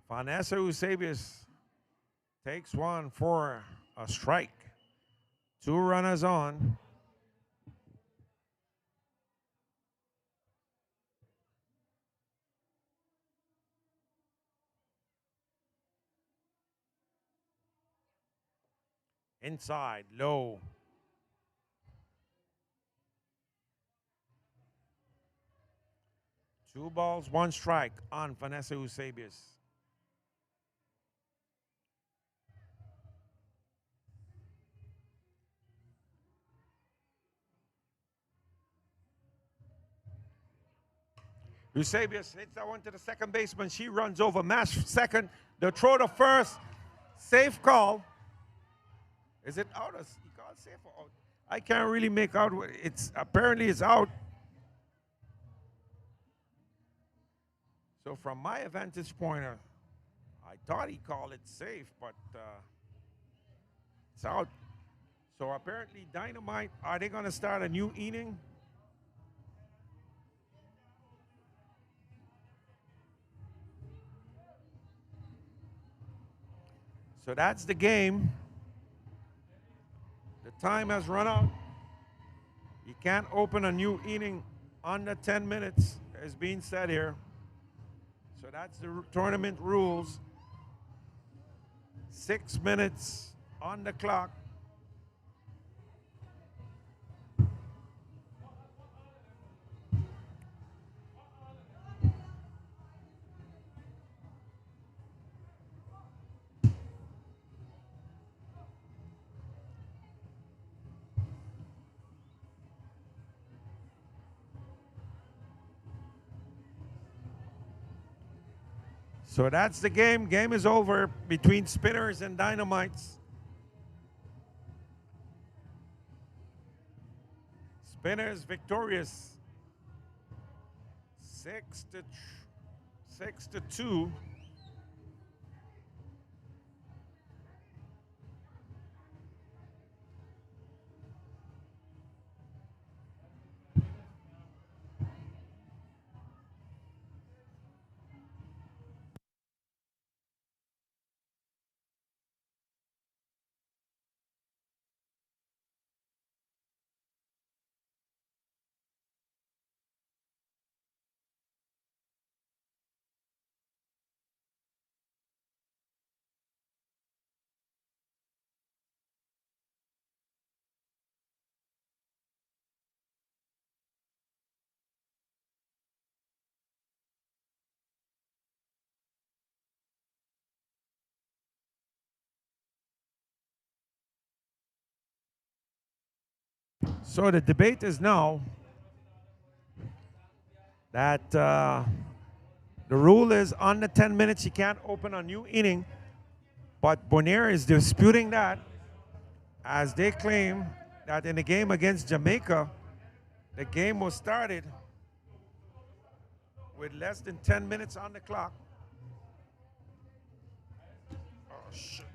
Speaker 1: Vanessa Eusebius takes one for a strike. Two runners on. Inside, low. Two balls, one strike on Vanessa Eusebius. Eusebius hits that one to the second baseman. She runs over, mash second. The throw to first. Safe call. Is it out? Or he called safe or out? I can't really make out. It's apparently it's out. So from my vantage point, I thought he called it safe, but it's out. So apparently, Dynamite, are they going to start a new inning? So that's the game. The time has run out. You can't open a new inning under 10 minutes, as being said here. So that's the tournament rules. 6 minutes on the clock. So that's the game. Game is over between Spinnerz and Dynamites. Spinnerz victorious. 6-2. So the debate is now that the rule is under 10 minutes you can't open a new inning, but Bonaire is disputing that, as they claim that in the game against Jamaica, the game was started with less than 10 minutes on the clock. Oh, shit.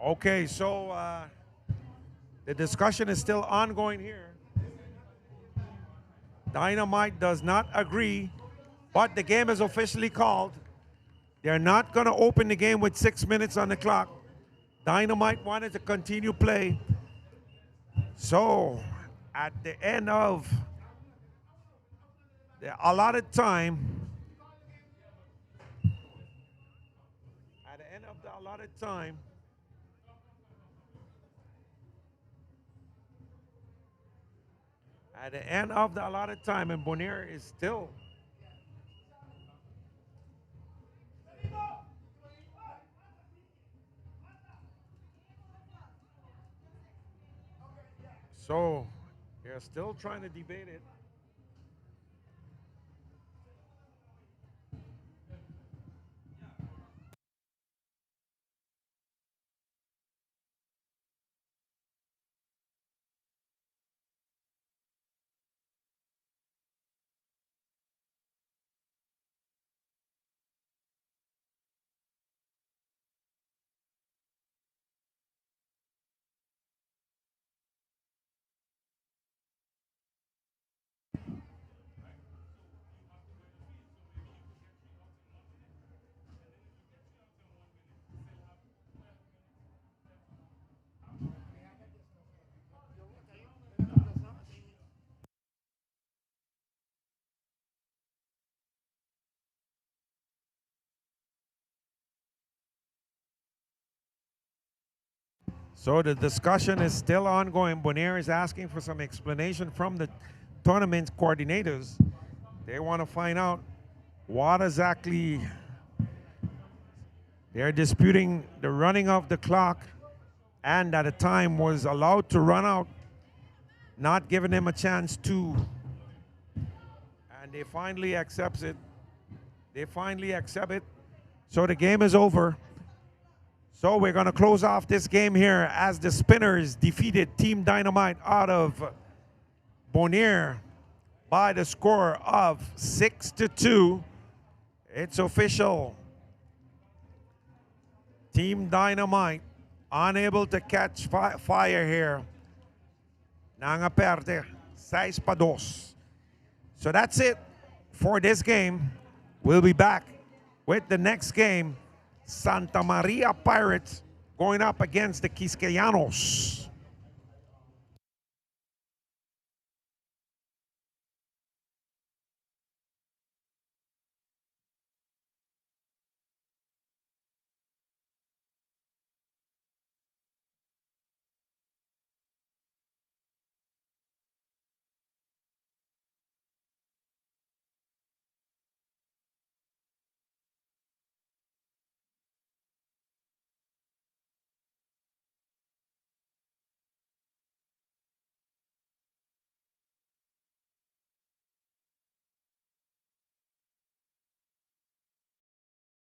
Speaker 1: Okay, so the discussion is still ongoing here. Dynamite does not agree, but the game is officially called. They're not going to open the game with 6 minutes on the clock. Dynamite wanted to continue play. So, at the end of the allotted time, at the end of the allotted time, and Bonaire is still. So, they're still trying to debate it. So the discussion is still ongoing. Bonaire is asking for some explanation from the tournament coordinators. They want to find out what exactly they're disputing, the running of the clock, and at a time was allowed to run out, not giving him a chance to. And they finally accept it. So the game is over. So we're going to close off this game here as the Spinnerz defeated Team Dynamite out of Bonaire by the score of 6-2. It's official. Team Dynamite unable to catch fire here. Nangaperde 6-2. So that's it for this game. We'll be back with the next game. Santa Maria Pirates going up against the Quisqueyanos.